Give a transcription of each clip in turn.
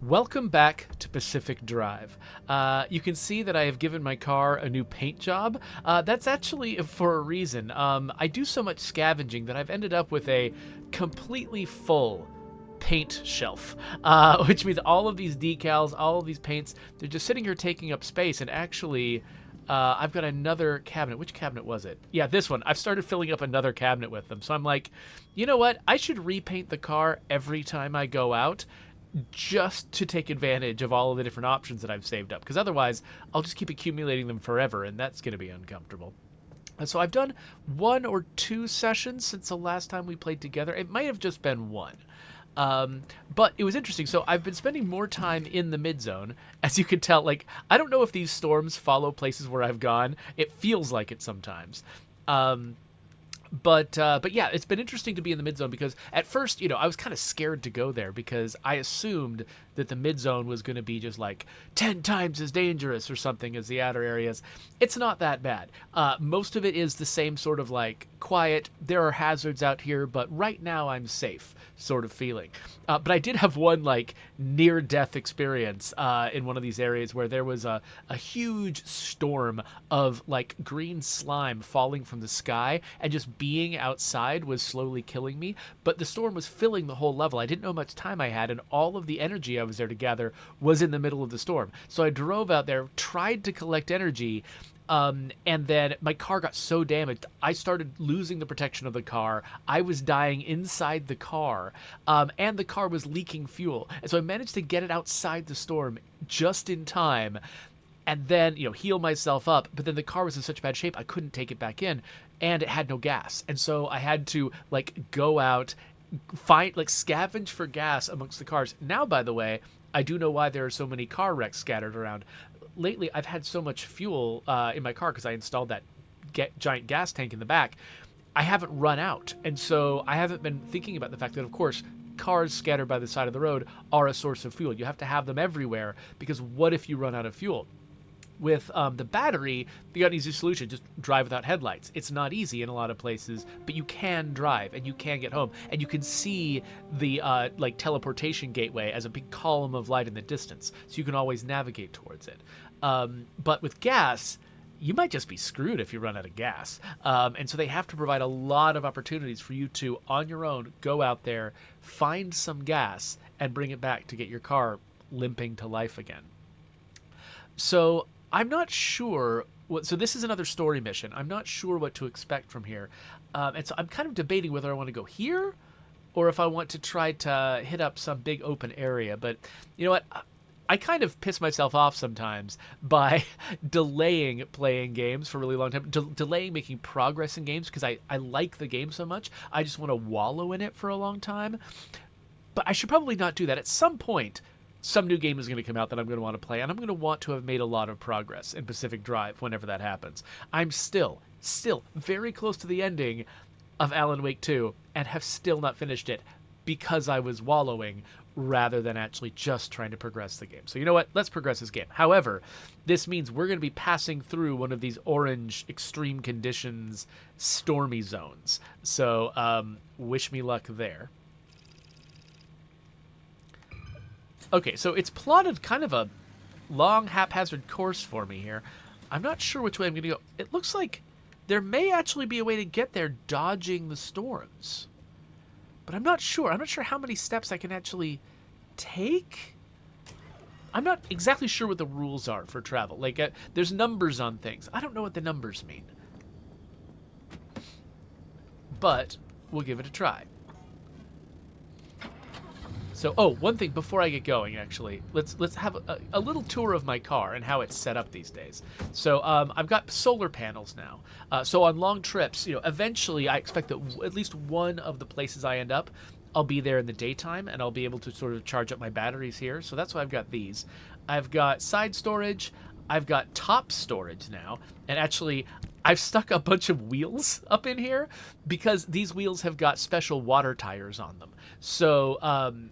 Welcome back to Pacific Drive. You can see that I have given my car a new paint job. That's actually for a reason. I do so much scavenging that I've ended up with a completely full paint shelf, which means all of these decals, all of these paints, they're just sitting here taking up space. And actually, I've got another cabinet. Which cabinet was it? Yeah, this one. I've started filling up another cabinet with them. So I'm like, you know what? I should repaint the car every time I go out, just to take advantage of all of the different options that I've saved up, because otherwise I'll just keep accumulating them forever, and that's going to be uncomfortable. So I've done 1 or 2 sessions since the last time we played together. It might have just been one. But it was interesting. So I've been spending more time in the Midzone. As you can tell, like, I don't know if these storms follow places where I've gone. It feels like it sometimes. But yeah, it's been interesting to be in the Midzone because at first, I was kind of scared to go there because I assumed that the Midzone was going to be just like 10 times as dangerous or something as the outer areas. It's not that bad. Most of it is the same sort of like quiet, there are hazards out here, but right now I'm safe sort of feeling. But I did have one like near-death experience in one of these areas where there was a huge storm of like green slime falling from the sky, and just being outside was slowly killing me. But the storm was filling the whole level. I didn't know how much time I had, and all of the energy I was there to gather was in the middle of the storm. So I drove out there, tried to collect energy, and then my car got so damaged, I started losing the protection of the car. I was dying inside the car, and the car was leaking fuel. And so I managed to get it outside the storm just in time, and then, heal myself up. But then the car was in such bad shape, I couldn't take it back in, and it had no gas. And so I had to, go out, scavenge for gas amongst the cars. Now, by the way, I do know why there are so many car wrecks scattered around. Lately, I've had so much fuel in my car because I installed that giant gas tank in the back. I haven't run out, and so I haven't been thinking about the fact that, of course, cars scattered by the side of the road are a source of fuel. You have to have them everywhere, because what if you run out of fuel? With the battery, you got an easy solution. Just drive without headlights. It's not easy in a lot of places, but you can drive, and you can get home. And you can see the teleportation gateway as a big column of light in the distance, so you can always navigate towards it. But with gas, you might just be screwed if you run out of gas. And so they have to provide a lot of opportunities for you to, on your own, go out there, find some gas, and bring it back to get your car limping to life again. So I'm not sure. So this is another story mission. I'm not sure what to expect from here. And so I'm kind of debating whether I want to go here or if I want to try to hit up some big open area. But you know what? I kind of piss myself off sometimes by delaying playing games for a really long time, delaying making progress in games because I like the game so much. I just want to wallow in it for a long time. But I should probably not do that. At some point, some new game is going to come out that I'm going to want to play, and I'm going to want to have made a lot of progress in Pacific Drive whenever that happens. I'm still very close to the ending of Alan Wake 2 and have still not finished it because I was wallowing rather than actually just trying to progress the game. So you know what? Let's progress this game. However, this means we're going to be passing through one of these orange extreme conditions stormy zones. So wish me luck there. Okay, so it's plotted kind of a long, haphazard course for me here. I'm not sure which way I'm going to go. It looks like there may actually be a way to get there dodging the storms. But I'm not sure. I'm not sure how many steps I can actually take. I'm not exactly sure what the rules are for travel. There's numbers on things. I don't know what the numbers mean. But we'll give it a try. So, one thing before I get going, actually, let's have a little tour of my car and how it's set up these days. So, I've got solar panels now. So on long trips, eventually I expect that at least one of the places I end up, I'll be there in the daytime, and I'll be able to sort of charge up my batteries here. So that's why I've got these. I've got side storage. I've got top storage now, and actually I've stuck a bunch of wheels up in here because these wheels have got special water tires on them. So,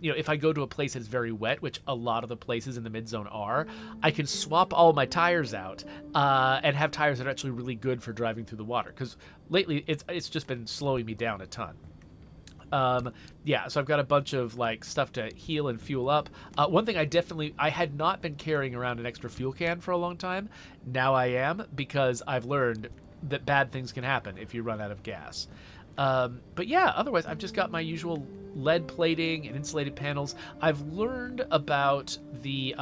if I go to a place that's very wet, which a lot of the places in the Midzone are, I can swap all my tires out and have tires that are actually really good for driving through the water. Because lately, it's just been slowing me down a ton. Yeah, so I've got a bunch of like stuff to heal and fuel up. One thing I had not been carrying around an extra fuel can for a long time. Now I am, because I've learned that bad things can happen if you run out of gas. But yeah, otherwise I've just got my usual lead plating and insulated panels. I've learned about the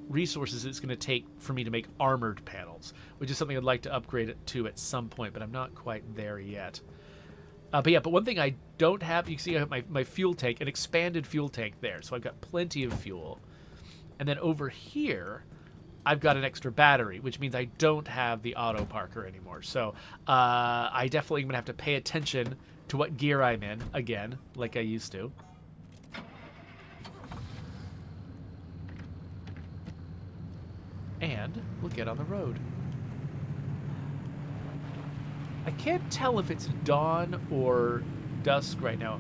resources it's going to take for me to make armored panels, which is something I'd like to upgrade it to at some point, but I'm not quite there yet. But one thing I don't have, you can see I have my fuel tank, an expanded fuel tank there, so I've got plenty of fuel. And then over here, I've got an extra battery, which means I don't have the auto parker anymore. So I definitely am going to have to pay attention to what gear I'm in, again, like I used to. And we'll get on the road. I can't tell if it's dawn or dusk right now.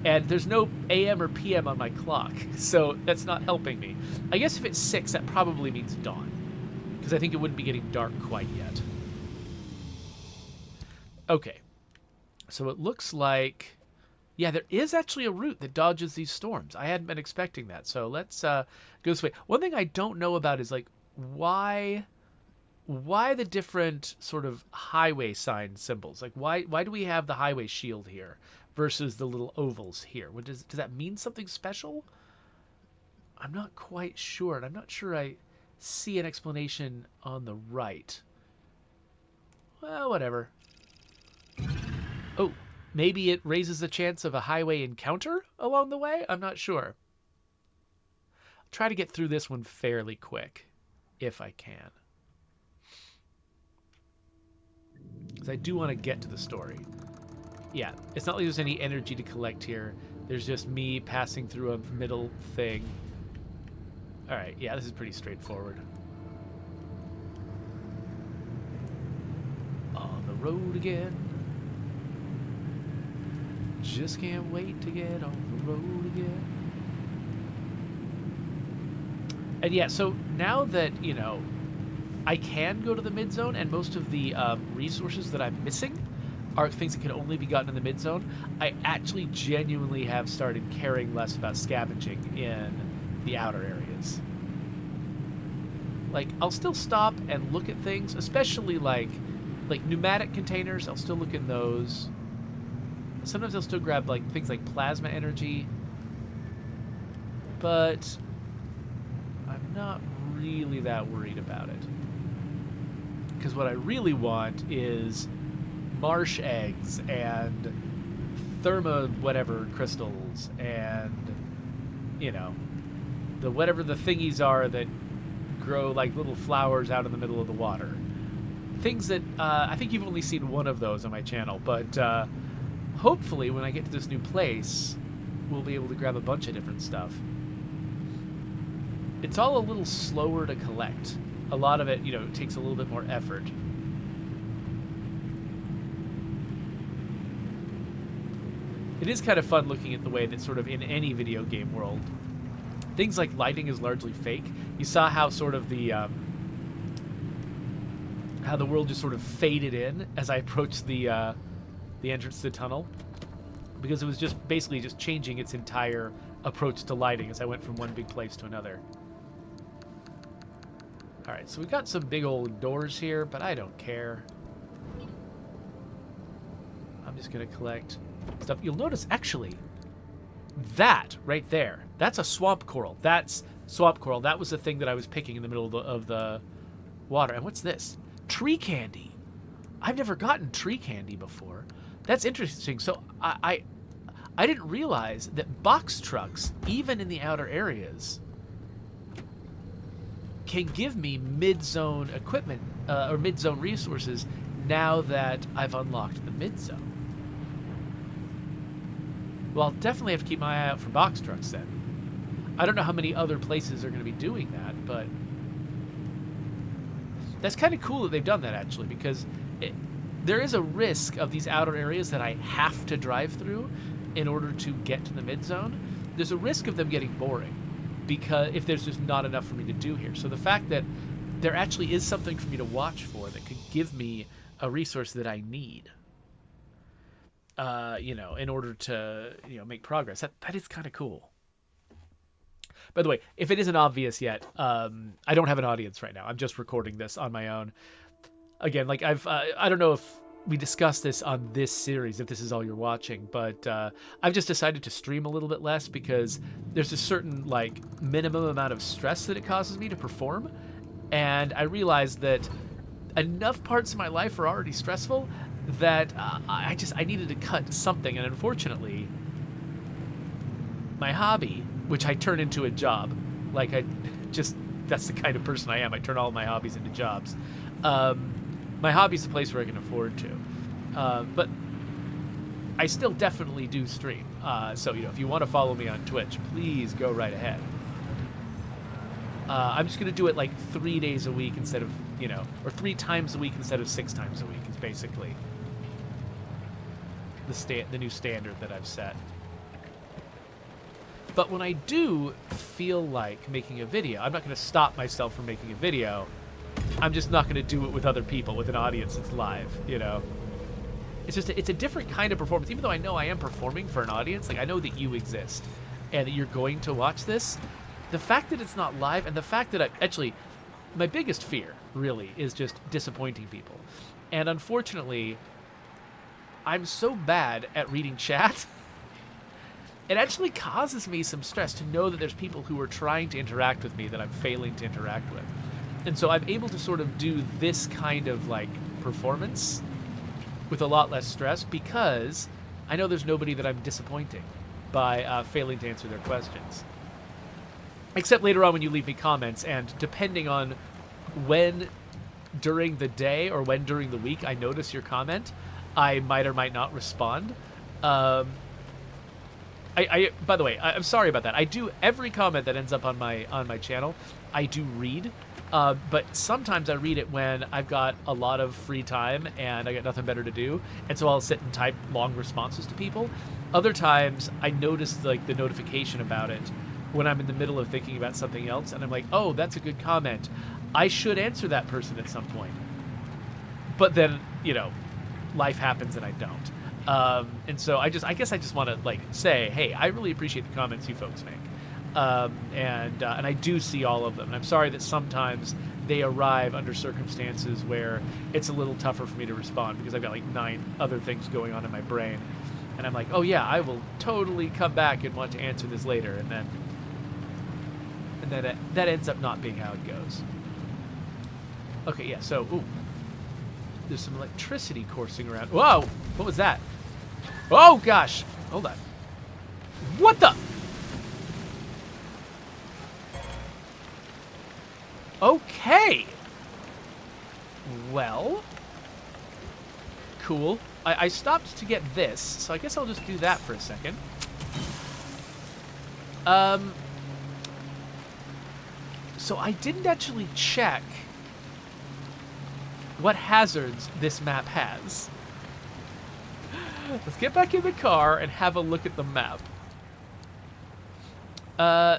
And there's no AM or PM on my clock, so that's not helping me. I guess if it's 6, that probably means dawn, because I think it wouldn't be getting dark quite yet. Okay, so it looks like, yeah, there is actually a route that dodges these storms. I hadn't been expecting that, so let's go this way. One thing I don't know about is, like, why the different sort of highway sign symbols? Like, why do we have the highway shield here versus the little ovals here? Does that mean something special? I'm not quite sure, and I'm not sure I see an explanation on the right. Well, whatever. Oh, maybe it raises the chance of a highway encounter along the way? I'm not sure. I'll try to get through this one fairly quick, if I can. Because I do want to get to the story. Yeah, it's not like there's any energy to collect here. There's just me passing through a middle thing. Alright, yeah, this is pretty straightforward. On the road again. Just can't wait to get on the road again. And yeah, so now that, you know, I can go to the mid-zone, and most of the resources that I'm missing are things that can only be gotten in the mid-zone, I actually genuinely have started caring less about scavenging in the outer areas. Like, I'll still stop and look at things, especially like pneumatic containers. I'll still look in those. Sometimes I'll still grab like things like plasma energy, but I'm not really that worried about it. Because what I really want is marsh eggs and thermo whatever crystals and, you know, the whatever the thingies are that grow like little flowers out in the middle of the water. Things that I think you've only seen one of those on my channel, but hopefully when I get to this new place, we'll be able to grab a bunch of different stuff. It's all a little slower to collect. A lot of it, you know, takes a little bit more effort. It is kind of fun looking at the way that sort of in any video game world, things like lighting is largely fake. You saw how sort of the how the world just sort of faded in as I approached the entrance to the tunnel, because it was just basically just changing its entire approach to lighting as I went from one big place to another. Alright, so we've got some big old doors here, but I don't care. I'm just going to collect stuff. You'll notice, actually, that right there, that's a swamp coral. That's swamp coral. That was the thing that I was picking in the middle of the water. And what's this? Tree candy. I've never gotten tree candy before. That's interesting. So I didn't realize that box trucks, even in the outer areas, can give me mid-zone equipment or mid-zone resources now that I've unlocked the mid-zone. Well, I'll definitely have to keep my eye out for box trucks then. I don't know how many other places are going to be doing that, but that's kind of cool that they've done that, actually, because there is a risk of these outer areas that I have to drive through in order to get to the mid-zone. There's a risk of them getting boring, because if there's just not enough for me to do here. So the fact that there actually is something for me to watch for that could give me a resource that I need. in order to, make progress. That is kind of cool. By the way, if it isn't obvious yet, I don't have an audience right now. I'm just recording this on my own. Again, like I don't know if we discussed this on this series, if this is all you're watching, but I've just decided to stream a little bit less because there's a certain like minimum amount of stress that it causes me to perform. And I realized that enough parts of my life are already stressful that I needed to cut something. And unfortunately, my hobby, which I turn into a job, like that's the kind of person I am. I turn all my hobbies into jobs. My hobby's a place where I can afford to. But I still definitely do stream. So, if you want to follow me on Twitch, please go right ahead. I'm just going to do it like 3 days a week instead of, or 3 times a week instead of 6 times a week is basically the new standard that I've set. But when I do feel like making a video, I'm not going to stop myself from making a video. I'm just not going to do it with other people, with an audience that's live, It's just, it's a different kind of performance. Even though I know I am performing for an audience, like I know that you exist and that you're going to watch this. The fact that it's not live and the fact that my biggest fear really is just disappointing people. And unfortunately, I'm so bad at reading chat. It actually causes me some stress to know that there's people who are trying to interact with me that I'm failing to interact with. And so I'm able to sort of do this kind of like performance with a lot less stress because I know there's nobody that I'm disappointing by failing to answer their questions. Except later on when you leave me comments, and depending on when during the day or when during the week I notice your comment, I might or might not respond. By the way, I'm sorry about that. I do every comment that ends up on my channel, I do read. But sometimes I read it when I've got a lot of free time and I got nothing better to do, and so I'll sit and type long responses to people. Other times I notice like the notification about it when I'm in the middle of thinking about something else, and I'm like, oh, that's a good comment. I should answer that person at some point. But then, life happens and I don't. And so I guess I just want to like say, hey, I really appreciate the comments you folks make. And I do see all of them. And I'm sorry that sometimes they arrive under circumstances where it's a little tougher for me to respond because I've got like 9 other things going on in my brain. And I'm like, oh yeah, I will totally come back and want to answer this later. And then that ends up not being how it goes. Okay, yeah, so, there's some electricity coursing around. Whoa! What was that? Oh, gosh! Hold on. What the? Okay. Well. Cool. I stopped to get this, so I guess I'll just do that for a second. So I didn't actually check what hazards this map has. Let's get back in the car and have a look at the map.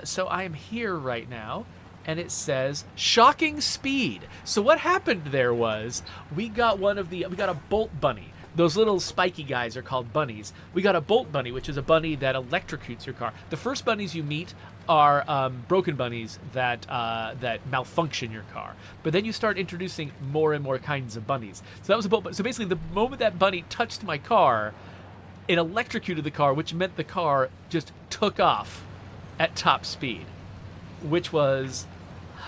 So I am here right now, and it says shocking speed. So what happened there was we got a bolt bunny. Those little spiky guys are called bunnies. We got a bolt bunny, which is a bunny that electrocutes your car. The first bunnies you meet are broken bunnies that malfunction your car. But then you start introducing more and more kinds of bunnies. So that was a bolt bunny. So basically, the moment that bunny touched my car, it electrocuted the car, which meant the car just took off at top speed, which was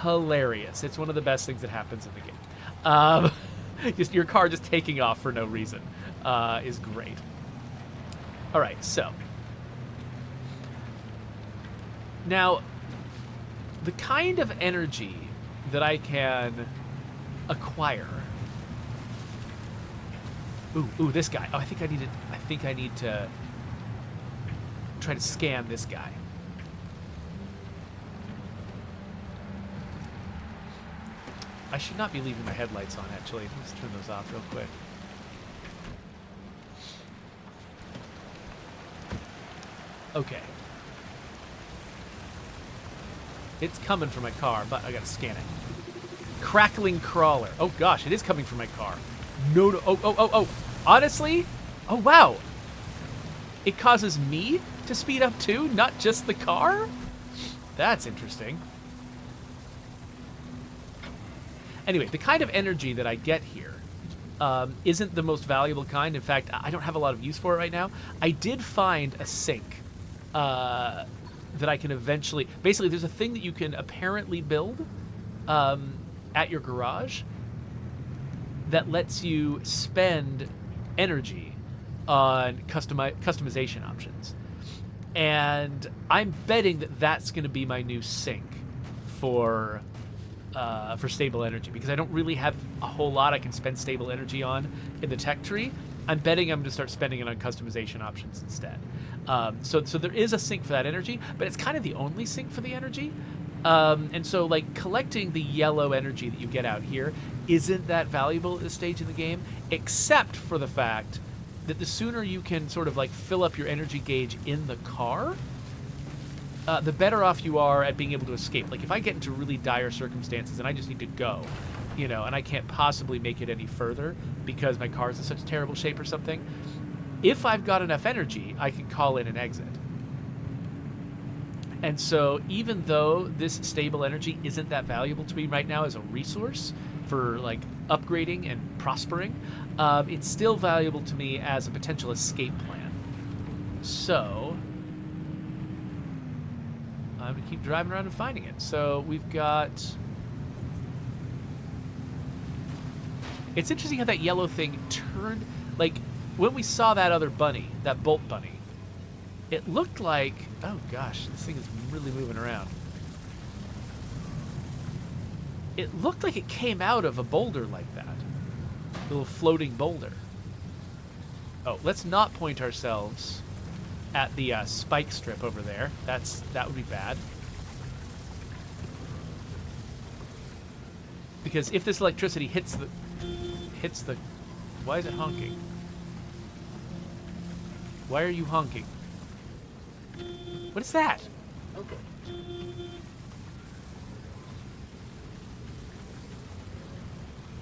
hilarious. It's one of the best things that happens in the game. Just your car just taking off for no reason is great. All right, so now the kind of energy that I can acquire. Ooh, this guy. Oh, I think I need to try to scan this guy. I should not be leaving my headlights on, actually. Let's turn those off real quick. Okay. It's coming from my car, but I gotta scan it. Crackling crawler. Oh gosh, it is coming from my car. No. Oh. Honestly? Oh wow. it causes me to speed up too, not just the car? That's interesting. Anyway, the kind of energy that I get here isn't the most valuable kind. In fact, I don't have a lot of use for it right now. I did find a sink that I can eventually... Basically, there's a thing that you can apparently build at your garage that lets you spend energy on customization options. And I'm betting that that's going to be my new sink for stable energy, because I don't really have a whole lot I can spend stable energy on in the tech tree. I'm betting I'm going to start spending it on customization options instead. So there is a sink for that energy, but it's kind of the only sink for the energy. And so, like, collecting the yellow energy that you get out here isn't that valuable at this stage in the game, except for the fact that the sooner you can sort of, like, fill up your energy gauge in the car, the better off you are at being able to escape. Like, if I get into really dire circumstances and I just need to go, you know, and I can't possibly make it any further because my car's in such terrible shape or something, if I've got enough energy, I can call in an exit. And so even though this stable energy isn't that valuable to me right now as a resource for, like, upgrading and prospering, it's still valuable to me as a potential escape plan. So I'm going to keep driving around and finding it. So we've got... It's interesting how that yellow thing turned... Like, when we saw that other bunny, that bolt bunny, it looked like... Oh, gosh, this thing is really moving around. It looked like it came out of a boulder like that. A little floating boulder. Oh, let's not point ourselves at the spike strip over there. That would be bad. Because if this electricity hits the... Why is it honking? Why are you honking? What is that? Okay.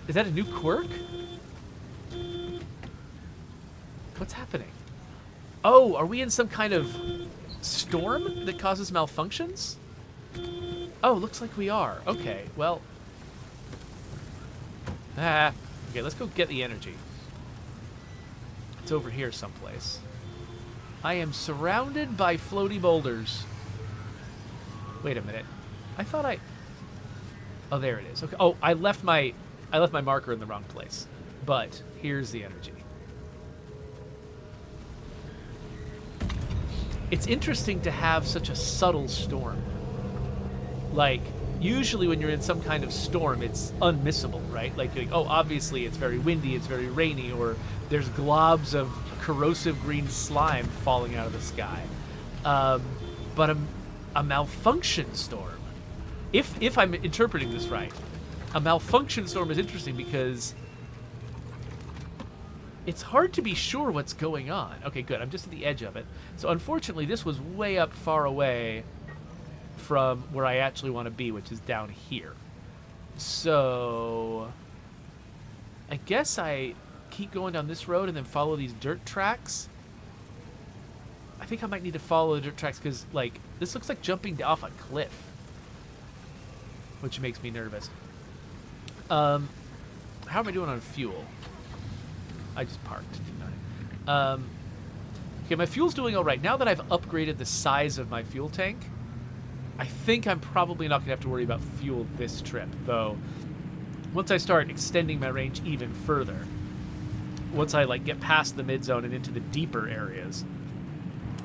Is that a new quirk? What's happening? Oh, are we in some kind of storm that causes malfunctions? Oh, looks like we are. Okay, well... Okay, let's go get the energy. It's over here someplace. I am surrounded by floaty boulders. Wait a minute. I thought I... Oh, there it is. Okay. Oh, I left my marker in the wrong place. But here's the energy. It's interesting to have such a subtle storm. Like, usually when you're in some kind of storm, it's unmissable, right? Like, oh, obviously it's very windy, it's very rainy, or there's globs of corrosive green slime falling out of the sky. But a malfunction storm, if I'm interpreting this right, a malfunction storm is interesting because it's hard to be sure what's going on. Okay, good. I'm just at the edge of it. So unfortunately, this was way up far away from where I actually want to be, which is down here. So I guess I keep going down this road and then follow these dirt tracks. I think I might need to follow the dirt tracks because, like, this looks like jumping off a cliff, which makes me nervous. How am I doing on fuel? I just parked, didn't I? Okay, my fuel's doing all right. Now that I've upgraded the size of my fuel tank, I think I'm probably not going to have to worry about fuel this trip, though. Once I start extending my range even further, once I, like, get past the mid-zone and into the deeper areas,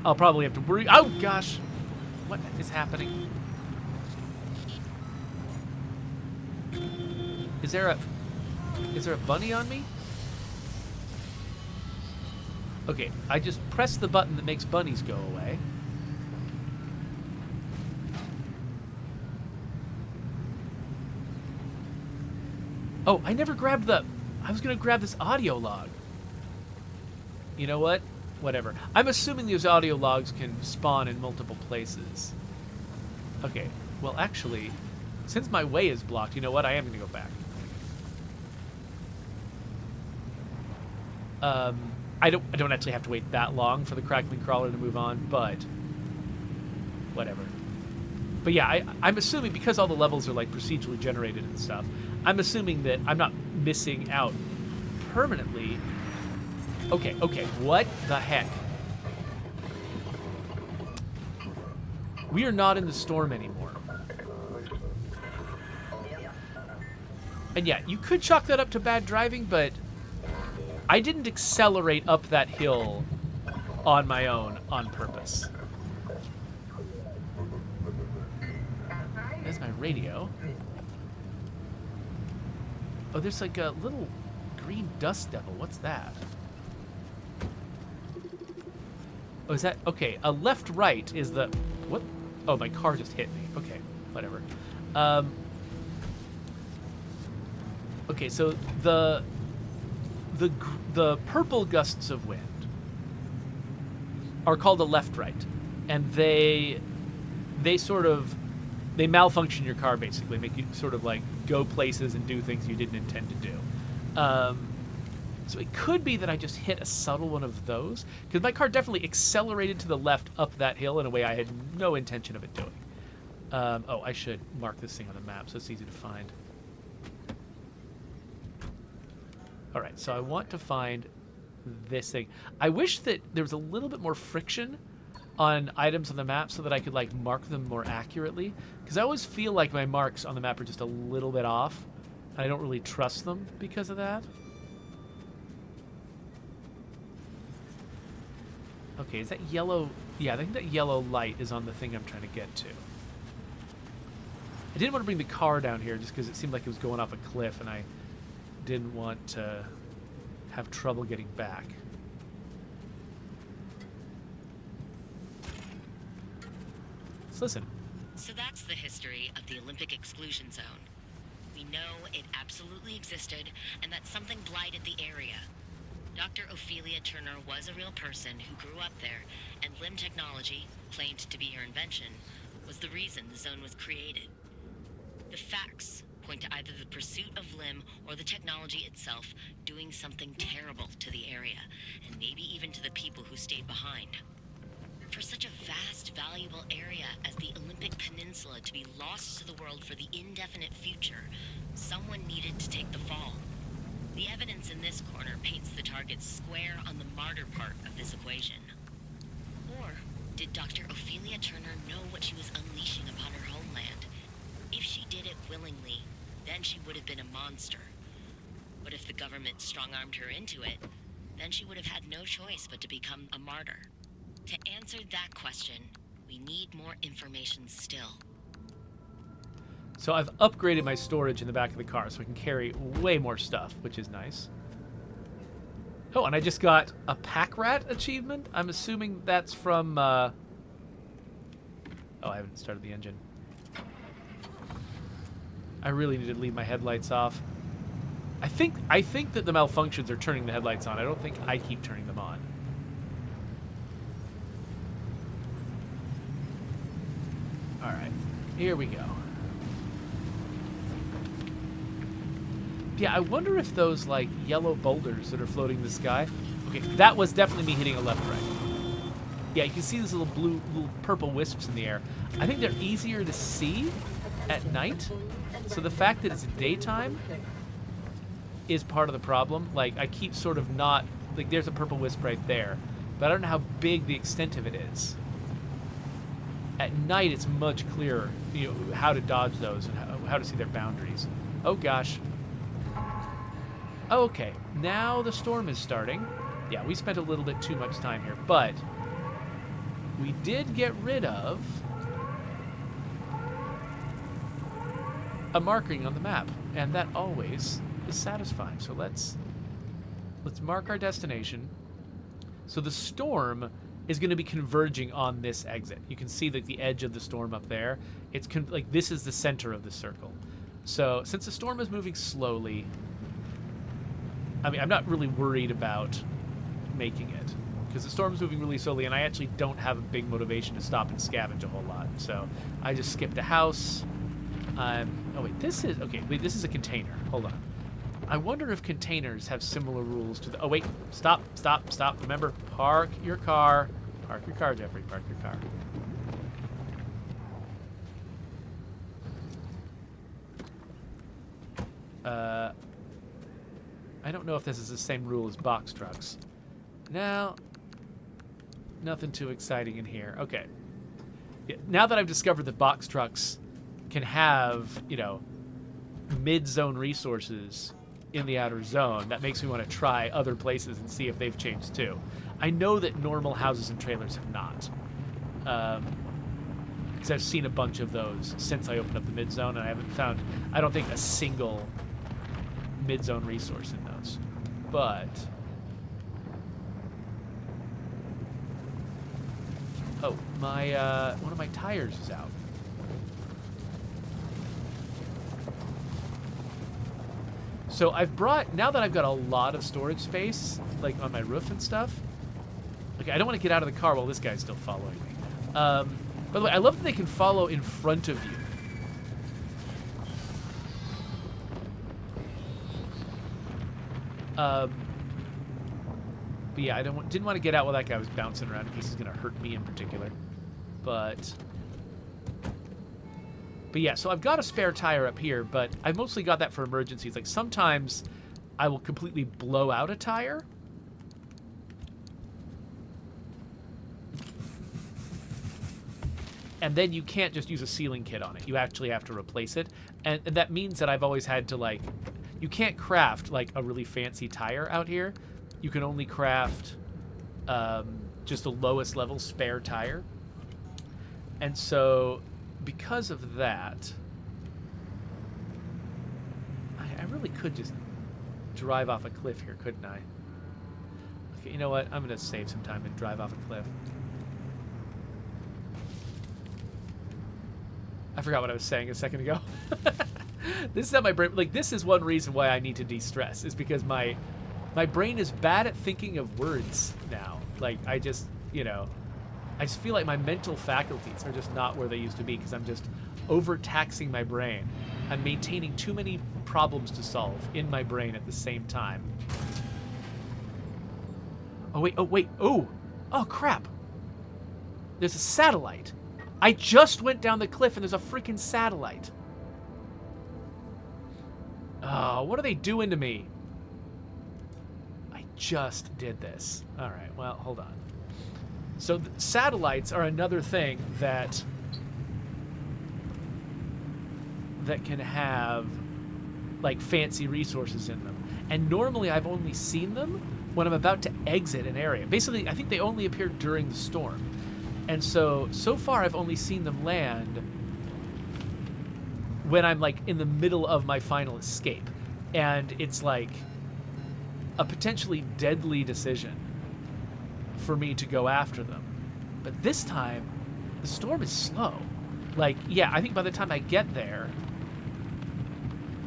I'll probably have to worry. Oh, gosh. What is happening? Is there a bunny on me? Okay, I just pressed the button that makes bunnies go away. Oh, I never grabbed I was going to grab this audio log. You know what? Whatever. I'm assuming those audio logs can spawn in multiple places. Okay, well, actually, since my way is blocked, you know what? I am going to go back. I don't actually have to wait that long for the crackling crawler to move on, but whatever. But yeah, I'm assuming, because all the levels are like procedurally generated and stuff, I'm assuming that I'm not missing out permanently. Okay, what the heck? We are not in the storm anymore. And yeah, you could chalk that up to bad driving, but I didn't accelerate up that hill on my own on purpose. There's my radio. Oh, there's like a little green dust devil. What's that? Oh, is that... Okay, a left-right is the... What? Oh, my car just hit me. Okay, whatever. Okay, so the purple gusts of wind are called a left-right, and they malfunction your car, basically, make you sort of like go places and do things you didn't intend to do. So it could be that I just hit a subtle one of those, because my car definitely accelerated to the left up that hill in a way I had no intention of it doing. Oh, I should mark this thing on the map so it's easy to find. All right, so I want to find this thing. I wish that there was a little bit more friction on items on the map so that I could like mark them more accurately, because I always feel like my marks on the map are just a little bit off, and I don't really trust them because of that. Okay, is that yellow? Yeah, I think that yellow light is on the thing I'm trying to get to. I didn't want to bring the car down here just because it seemed like it was going off a cliff, and I didn't want to have trouble getting back. Let's listen. So that's the history of the Olympic exclusion zone. We know it absolutely existed, and that something blighted the area. Dr. Ophelia Turner was a real person who grew up there, and LIM technology, claimed to be her invention, was the reason the zone was created. The facts point to either the pursuit of LIM or the technology itself doing something terrible to the area, and maybe even to the people who stayed behind. For such a vast, valuable area as the Olympic Peninsula to be lost to the world for the indefinite future, someone needed to take the fall. The evidence in this corner paints the target square on the martyr part of this equation. Or did Dr. Ophelia Turner know what she was unleashing upon her homeland? If she did it willingly, then she would have been a monster. But if the government strong-armed her into it, then she would have had no choice but to become a martyr. To answer that question, we need more information still. So I've upgraded my storage in the back of the car so I can carry way more stuff, which is nice. Oh, and I just got a pack rat achievement. I'm assuming that's from... Oh, I haven't started the engine. I really need to leave my headlights off. I think that the malfunctions are turning the headlights on. I don't think I keep turning them on. All right, here we go. Yeah, I wonder if those, like, yellow boulders that are floating in the sky... Okay, that was definitely me hitting a left-right. Yeah, you can see these little purple wisps in the air. I think they're easier to see at night. So the fact that it's daytime is part of the problem. Like, I keep sort of not... Like, there's a purple wisp right there. But I don't know how big the extent of it is. At night, it's much clearer, you know, how to dodge those and how to see their boundaries. Oh, gosh. Oh, okay, now the storm is starting. Yeah, we spent a little bit too much time here, but we did get rid of a marking on the map, and that always is satisfying. So let's mark our destination. So the storm is going to be converging on this exit. You can see the edge of the storm up there. It's like this is the center of the circle. So since the storm is moving slowly, I mean, I'm not really worried about making it because the storm's moving really slowly, and I actually don't have a big motivation to stop and scavenge a whole lot. So I just skipped a house. Oh wait, this is okay. Wait, this is a container. Hold on. I wonder if containers have similar rules to the... Oh, wait. Stop. Remember, park your car. Park your car, Jeffrey. Park your car. I don't know if this is the same rule as box trucks. No. Nothing too exciting in here. Okay. Yeah, now that I've discovered that box trucks can have, mid-zone resources in the outer zone, that makes me want to try other places and see if they've changed too. I know that normal houses and trailers have not. Because I've seen a bunch of those since I opened up the mid-zone, and I haven't found, I don't think, a single mid-zone resource in those. But... Oh, one of my tires is out. So now that I've got a lot of storage space, like on my roof and stuff, okay, I don't want to get out of the car while this guy's still following me. By the way, I love that they can follow in front of you. But yeah, I didn't want to get out while that guy was bouncing around in case he's going to hurt me in particular. But yeah, so I've got a spare tire up here, but I've mostly got that for emergencies. Like sometimes I will completely blow out a tire. And then you can't just use a sealing kit on it. You actually have to replace it. And that means that I've always had to, you can't craft, a really fancy tire out here. You can only craft just the lowest level spare tire. And so, because of that, I really could just drive off a cliff here, couldn't I? Okay, you know what? I'm going to save some time and drive off a cliff. I forgot what I was saying a second ago. This is how my brain... this is one reason why I need to de-stress, is because my brain is bad at thinking of words now. I just feel like my mental faculties are just not where they used to be because I'm just overtaxing my brain. I'm maintaining too many problems to solve in my brain at the same time. Oh, wait. Oh, crap. There's a satellite. I just went down the cliff and there's a freaking satellite. Oh, what are they doing to me? I just did this. All right, well, hold on. So satellites are another thing that can have fancy resources in them. And normally I've only seen them when I'm about to exit an area. Basically, I think they only appear during the storm. And so far I've only seen them land when I'm in the middle of my final escape. And it's a potentially deadly decision for me to go after them. But this time, the storm is slow. Yeah, I think by the time I get there...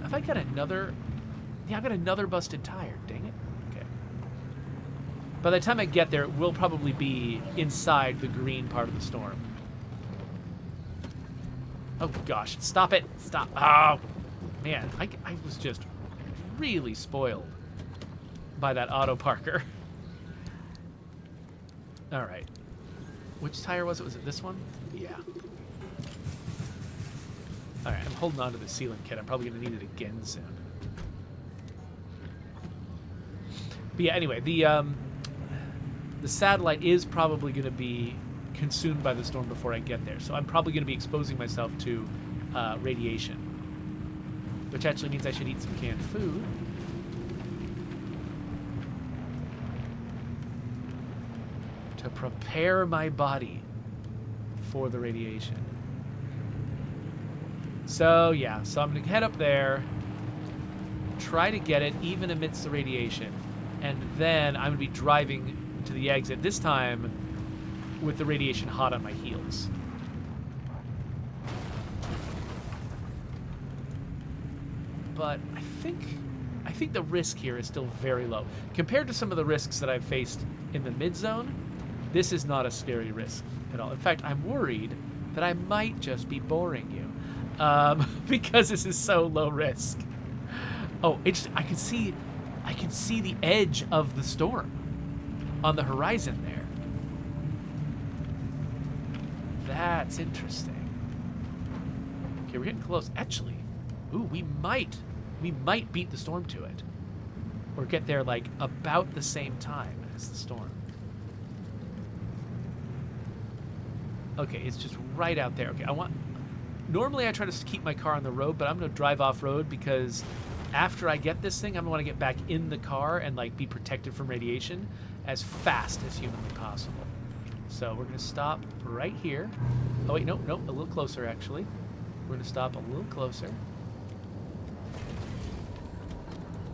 Have I got another... Yeah, I've got another busted tire. Dang it. Okay. By the time I get there, it will probably be inside the green part of the storm. Oh, gosh. Stop it. Stop. Oh, man. I was just really spoiled by that auto parker. All right. Which tire was it? Was it this one? Yeah. All right. I'm holding on to the sealant kit. I'm probably going to need it again soon. But yeah, anyway, the satellite is probably going to be consumed by the storm before I get there. So I'm probably going to be exposing myself to radiation, which actually means I should eat some canned food. To prepare my body for the radiation. So yeah, so I'm going to head up there, try to get it even amidst the radiation, and then I'm going to be driving to the exit, this time with the radiation hot on my heels. But I think the risk here is still very low. Compared to some of the risks that I've faced in the mid-zone, this is not a scary risk at all. In fact, I'm worried that I might just be boring you because this is so low risk. Oh, it's I can see the edge of the storm on the horizon there. That's interesting. Okay, we're getting close. Actually, ooh, we might beat the storm to it. Or get there like about the same time as the storm. Okay, it's just right out there. Okay, normally I try to keep my car on the road, but I'm going to drive off road because after I get this thing, I'm going to want to get back in the car and like be protected from radiation as fast as humanly possible. So we're going to stop right here. Oh wait, no, a little closer actually. We're going to stop a little closer.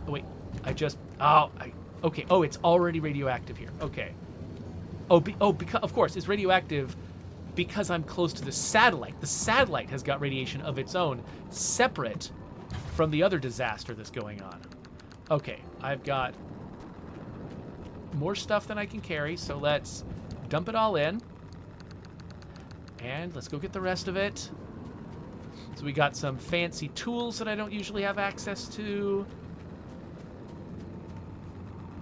Oh wait, okay. Oh, it's already radioactive here. Okay. Because of course it's radioactive because I'm close to the satellite. The satellite has got radiation of its own, separate from the other disaster that's going on. Okay, I've got more stuff than I can carry, so let's dump it all in. And let's go get the rest of it. So we got some fancy tools that I don't usually have access to.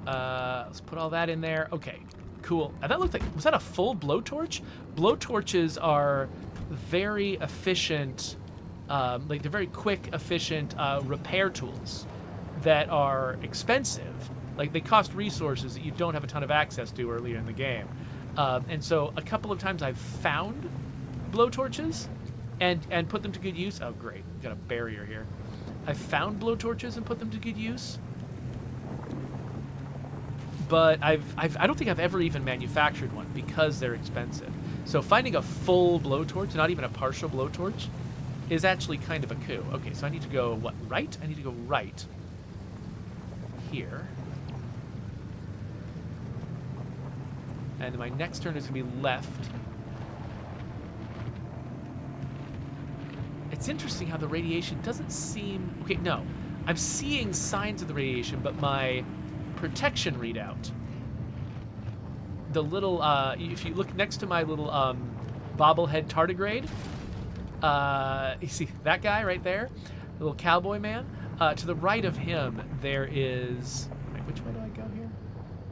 Let's put all that in there. Okay, cool. And that looked like, was that a full blowtorch? Blowtorches are very efficient, like they're very quick, efficient repair tools that are expensive. Like they cost resources that you don't have a ton of access to earlier in the game. And so a couple of times I've found blowtorches and put them to good use. Oh, great. Got a barrier here. I've found blowtorches and put them to good use. But I don't think I've ever even manufactured one because they're expensive. So finding a full blowtorch, not even a partial blowtorch, is actually kind of a coup. Okay, so I need to go, what, right? I need to go right here. And then my next turn is going to be left. It's interesting how the radiation doesn't seem... Okay, no. I'm seeing signs of the radiation, but my protection readout, the little, if you look next to my little bobblehead tardigrade, you see that guy right there, the little cowboy man? To the right of him, there is... Wait, which way do I go here?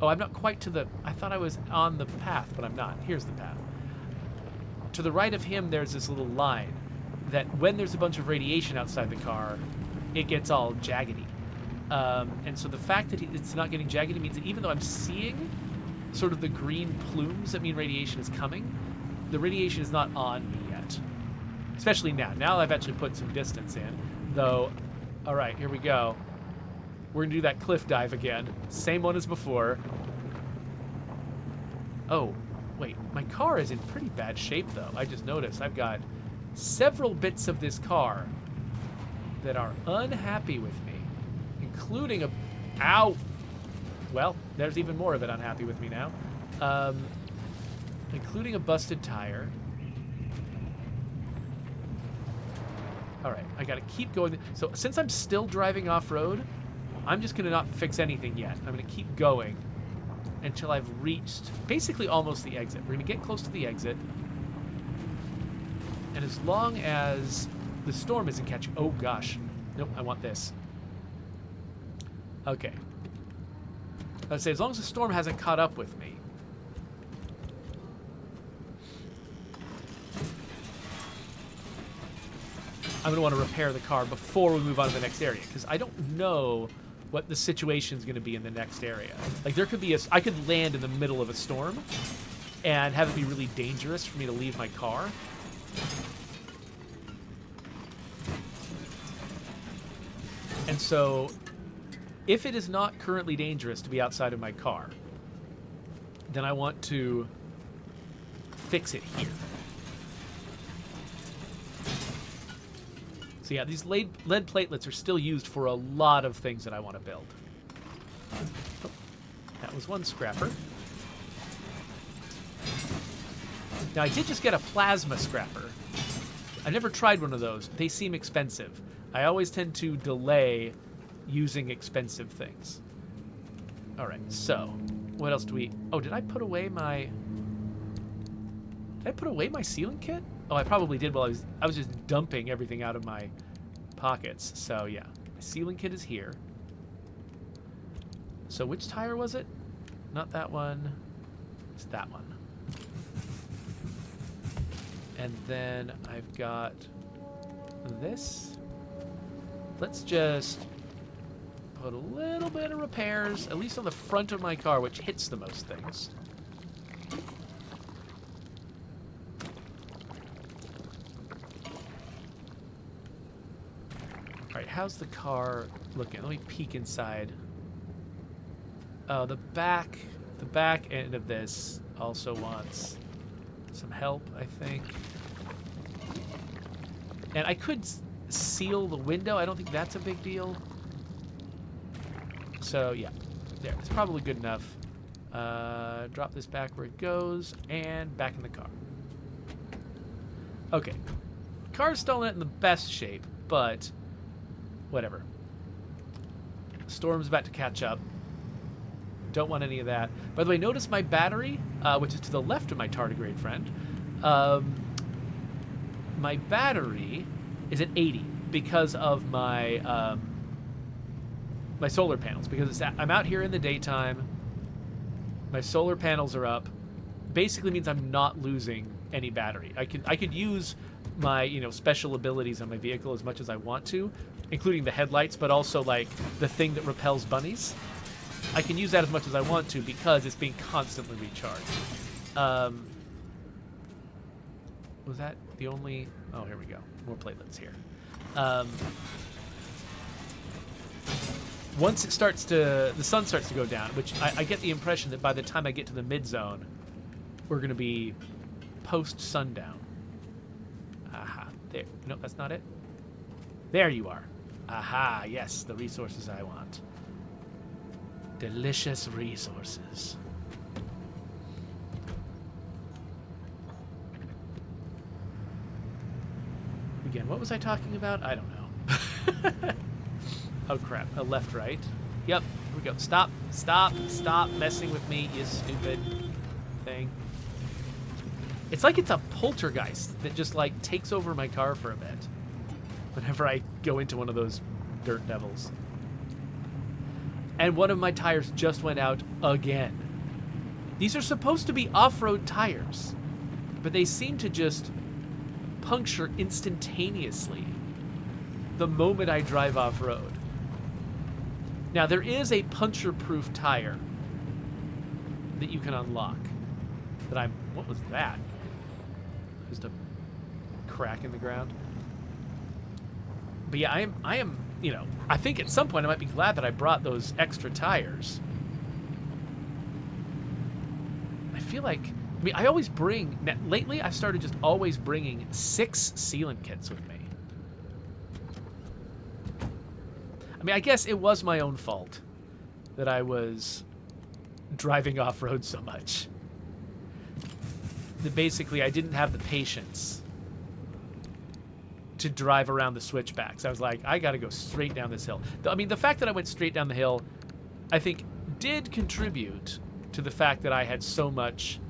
Oh, I'm not quite to the... I thought I was on the path, but I'm not. Here's the path. To the right of him, there's this little line that when there's a bunch of radiation outside the car, it gets all jaggedy. And so the fact that it's not getting jaggedy means that even though I'm seeing sort of the green plumes that mean radiation is coming, the radiation is not on me yet. Especially now. Now I've actually put some distance in. Though, all right, here we go. We're going to do that cliff dive again. Same one as before. Oh, wait. My car is in pretty bad shape, though. I just noticed I've got several bits of this car that are unhappy with me, including a... Ow! Well, there's even more of it unhappy with me now. Including a busted tire. Alright, I gotta keep going. So, since I'm still driving off-road, I'm just gonna not fix anything yet. I'm gonna keep going until I've reached basically almost the exit. We're gonna get close to the exit. And as long as the storm isn't catching... Oh, gosh. Nope, I want this. Okay. Let's say as long as the storm hasn't caught up with me. I'm going to want to repair the car before we move on to the next area, because I don't know what the situation's going to be in the next area. Like, there could be I could land in the middle of a storm and have it be really dangerous for me to leave my car. And so, if it is not currently dangerous to be outside of my car, then I want to fix it here. So yeah, these lead platelets are still used for a lot of things that I want to build. Oh, that was one scrapper. Now, I did just get a plasma scrapper. I never tried one of those. They seem expensive. I always tend to delay using expensive things. All right, so what else do we... Oh, did I put away my... Did I put away my sealing kit? Oh, I probably did while I was just dumping everything out of my pockets. So, yeah. I sealing kit is here. So which tire was it? Not that one. It's that one. And then I've got this. Let's just put a little bit of repairs, at least on the front of my car, which hits the most things. Alright, how's the car looking? Let me peek inside. Oh, the back end of this also wants some help, I think. And I could seal the window. I don't think that's a big deal. So, yeah. There. It's probably good enough. Drop this back where it goes. And back in the car. Okay. Car's still not in the best shape, but whatever. Storm's about to catch up. Don't want any of that. By the way, notice my battery, which is to the left of my tardigrade friend. My battery is at 80 because of my my solar panels. Because I'm out here in the daytime. My solar panels are up. Basically means I'm not losing any battery. I could use my special abilities on my vehicle as much as I want to, including the headlights, but also like the thing that repels bunnies. I can use that as much as I want to because it's being constantly recharged. Was that the only... Oh, here we go. More platelets here. Once it starts to... The sun starts to go down, which I get the impression that by the time I get to the mid-zone, we're going to be post-sundown. Aha. There. No, that's not it. There you are. Aha. Yes, the resources I want. Delicious resources. Again, what was I talking about? I don't know. Oh, crap. A left, right. Yep. Here we go. Stop. Stop. Stop messing with me, you stupid thing. It's like it's a poltergeist that just, like, takes over my car for a bit whenever I go into one of those dirt devils. And one of my tires just went out again. These are supposed to be off-road tires, but they seem to just puncture instantaneously the moment I drive off-road. Now, there is a puncture-proof tire that you can unlock. What was that? Just a crack in the ground. But yeah, I am, I think at some point I might be glad that I brought those extra tires. I feel like, I always bring, lately I've started just always bringing 6 sealant kits with me. I guess it was my own fault that I was driving off-road so much. That basically I didn't have the patience to drive around the switchbacks. I was like, I gotta go straight down this hill. The fact that I went straight down the hill, I think, did contribute to the fact that I had so much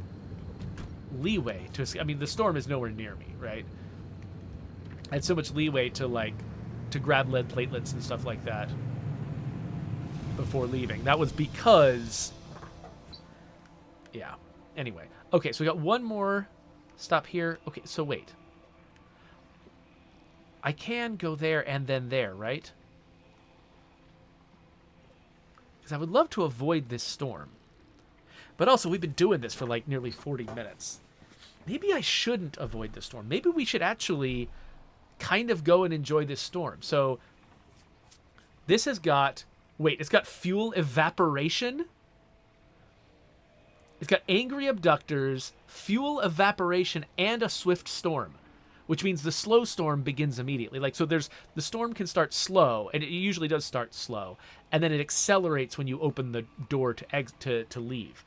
leeway to escape. The storm is nowhere near me, right? I had so much leeway to grab lead platelets and stuff like that before leaving. That was because... Yeah. Anyway. Okay, so we got one more stop here. Okay, so wait. I can go there and then there, right? Because I would love to avoid this storm. But also, we've been doing this for like nearly 40 minutes. Maybe I shouldn't avoid the storm. Maybe we should actually kind of go and enjoy this storm. So this has got... Wait, it's got fuel evaporation? It's got angry abductors, fuel evaporation, and a swift storm. Which means the slow storm begins immediately. So the storm can start slow, and it usually does start slow, and then it accelerates when you open the door to leave.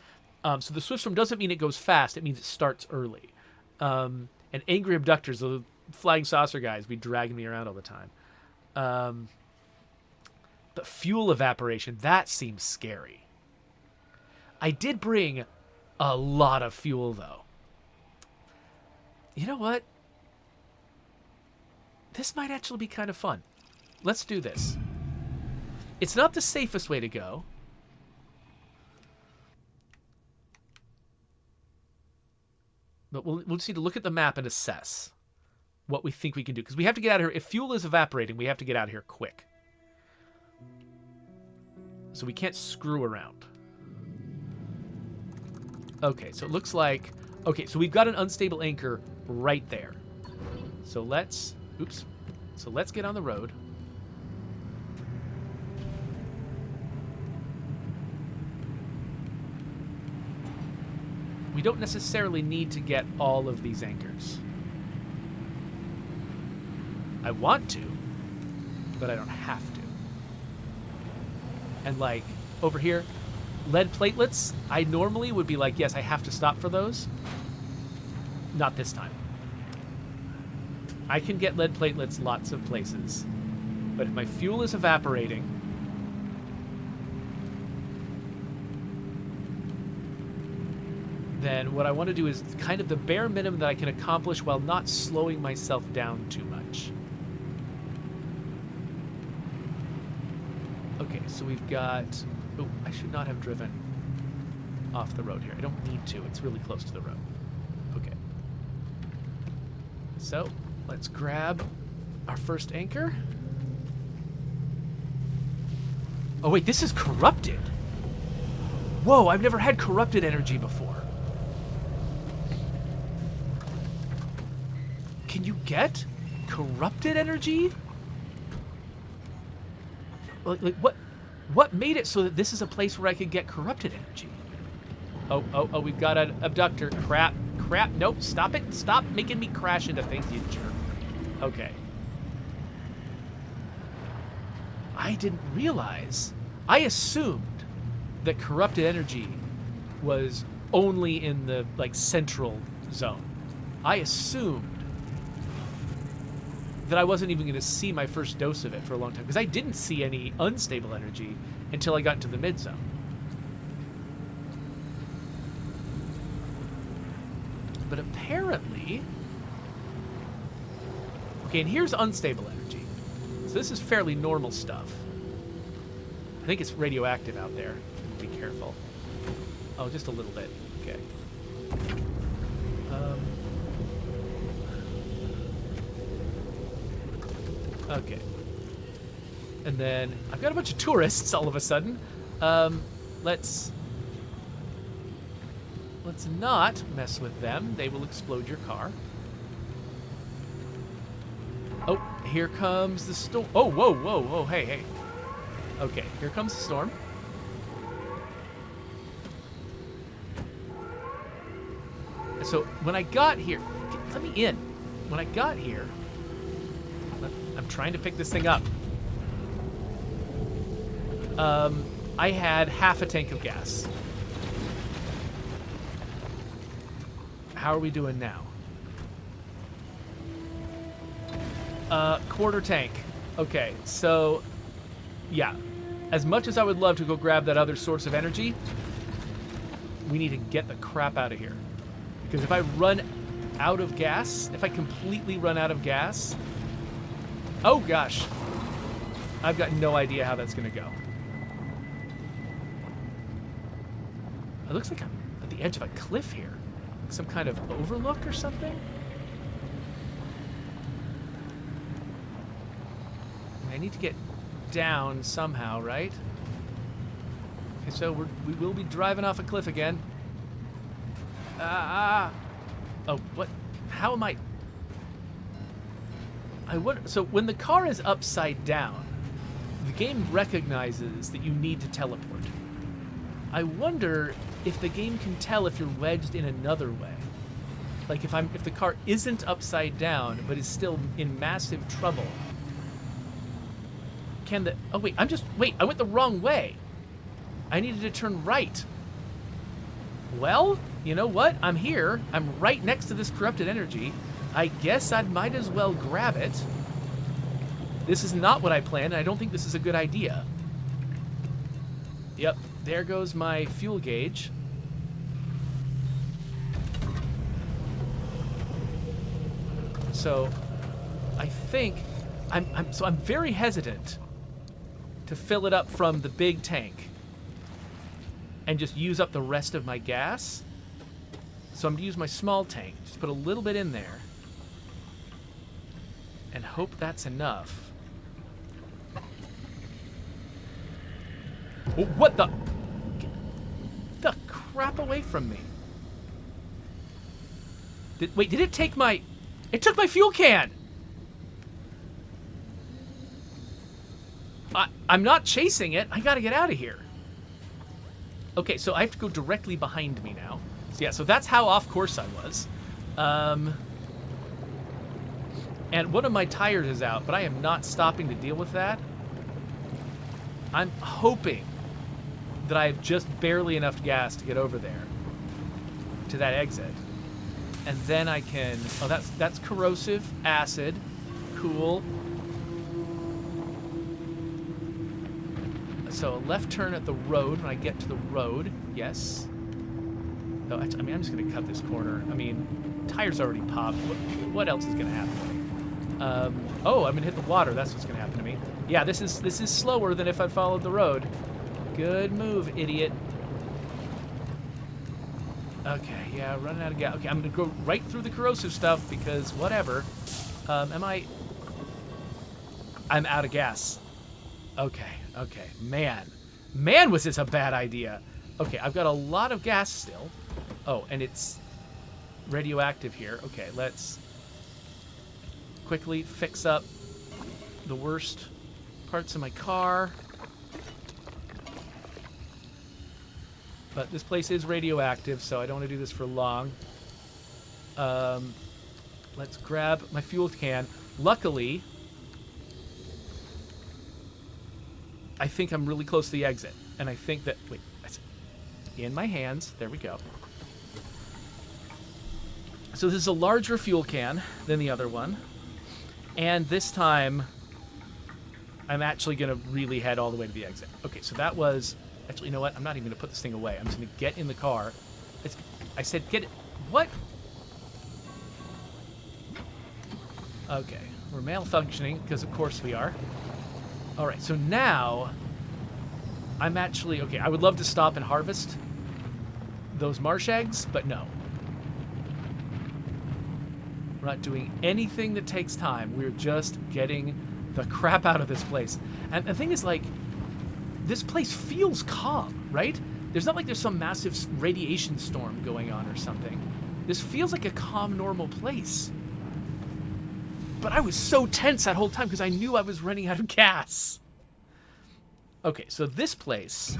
So the swift storm doesn't mean it goes fast; it means it starts early. And angry abductors, the flying saucer guys, be dragging me around all the time. But fuel evaporation, that seems scary. I did bring a lot of fuel, though. You know what? This might actually be kind of fun. Let's do this. It's not the safest way to go. But we'll just need to look at the map and assess what we think we can do. Because we have to get out of here. If fuel is evaporating, we have to get out of here quick. So we can't screw around. Okay, so it looks like... Okay, so we've got an unstable anchor right there. So let's... Oops. So let's get on the road. We don't necessarily need to get all of these anchors. I want to, but I don't have to. And like, over here, lead platelets, I normally would be like, yes, I have to stop for those. Not this time. I can get lead platelets lots of places, but if my fuel is evaporating, then what I want to do is kind of the bare minimum that I can accomplish while not slowing myself down too much. Okay, so we've got... Oh, I should not have driven off the road here. I don't need to. It's really close to the road. Okay. So, let's grab our first anchor. Oh, wait, this is corrupted. Whoa, I've never had corrupted energy before. Can you get corrupted energy? Like what made it so that this is a place where I could get corrupted energy? Oh, we've got an abductor. Crap. Nope, stop it. Stop making me crash into things, you jerk. Okay. I didn't realize. I assumed that corrupted energy was only in the, like, central zone. I assumed that I wasn't even going to see my first dose of it for a long time, because I didn't see any unstable energy until I got into the mid-zone. But apparently... Okay, and here's unstable energy. So this is fairly normal stuff. I think it's radioactive out there. Be careful. Oh, just a little bit. Okay. Okay. And then I've got a bunch of tourists all of a sudden. Let's not mess with them. They will explode your car. Oh, here comes the storm. Oh, whoa, hey. Okay, here comes the storm. So when I got here, let me in. When I got here, I'm trying to pick this thing up. I had half a tank of gas. How are we doing now? Quarter tank. Okay, so yeah. As much as I would love to go grab that other source of energy, we need to get the crap out of here. Because if I run out of gas, if I completely run out of gas, oh gosh, I've got no idea how that's going to go. It looks like I'm at the edge of a cliff here. Some kind of overlook or something? I need to get down somehow, right? Okay, so we will be driving off a cliff again. Oh, what? How am I? So when the car is upside down, the game recognizes that you need to teleport. I wonder if the game can tell if you're wedged in another way. Like if the car isn't upside down but is still in massive trouble. Oh wait, I went the wrong way. I needed to turn right. Well, you know what? I'm here. I'm right next to this corrupted energy. I guess I might as well grab it. This is not what I planned, and I don't think this is a good idea. Yep, there goes my fuel gauge. So, I think I'm very hesitant to fill it up from the big tank and just use up the rest of my gas. So I'm going to use my small tank. Just put a little bit in there. And hope that's enough. Oh, what the? Get the crap away from me. Wait, did it take my... It took my fuel can! I'm not chasing it. I gotta get out of here. Okay, so I have to go directly behind me now. So yeah, so that's how off course I was. And one of my tires is out, but I am not stopping to deal with that. I'm hoping that I have just barely enough gas to get over there to that exit. And then I can... Oh, that's corrosive acid. Cool. So a left turn at the road when I get to the road. Yes. Oh, I mean, I'm just going to cut this corner. I mean, tires already popped. What else is going to happen to me? Oh, I'm going to hit the water. That's what's going to happen to me. Yeah, this is slower than if I followed the road. Good move, idiot. Okay, yeah, running out of gas. Okay, I'm going to go right through the corrosive stuff because whatever. I'm out of gas. Okay. Man, was this a bad idea. Okay, I've got a lot of gas still. Oh, and it's radioactive here. Okay, let's quickly fix up the worst parts of my car. But this place is radioactive, so I don't want to do this for long. Let's grab my fuel can. Luckily, I think I'm really close to the exit. And I think that... Wait. In my hands. There we go. So this is a larger fuel can than the other one. And this time, I'm actually going to really head all the way to the exit. Okay, so that was... Actually, you know what? I'm not even going to put this thing away. I'm just going to get in the car. I said get it... What? Okay. We're malfunctioning, because of course we are. Alright, so now... I'm actually... Okay, I would love to stop and harvest those marsh eggs, but no. We're not doing anything that takes time. We're just getting the crap out of this place. And the thing is, like, this place feels calm, right? There's not like there's some massive radiation storm going on or something. This feels like a calm, normal place. But I was so tense that whole time because I knew I was running out of gas. Okay, so this place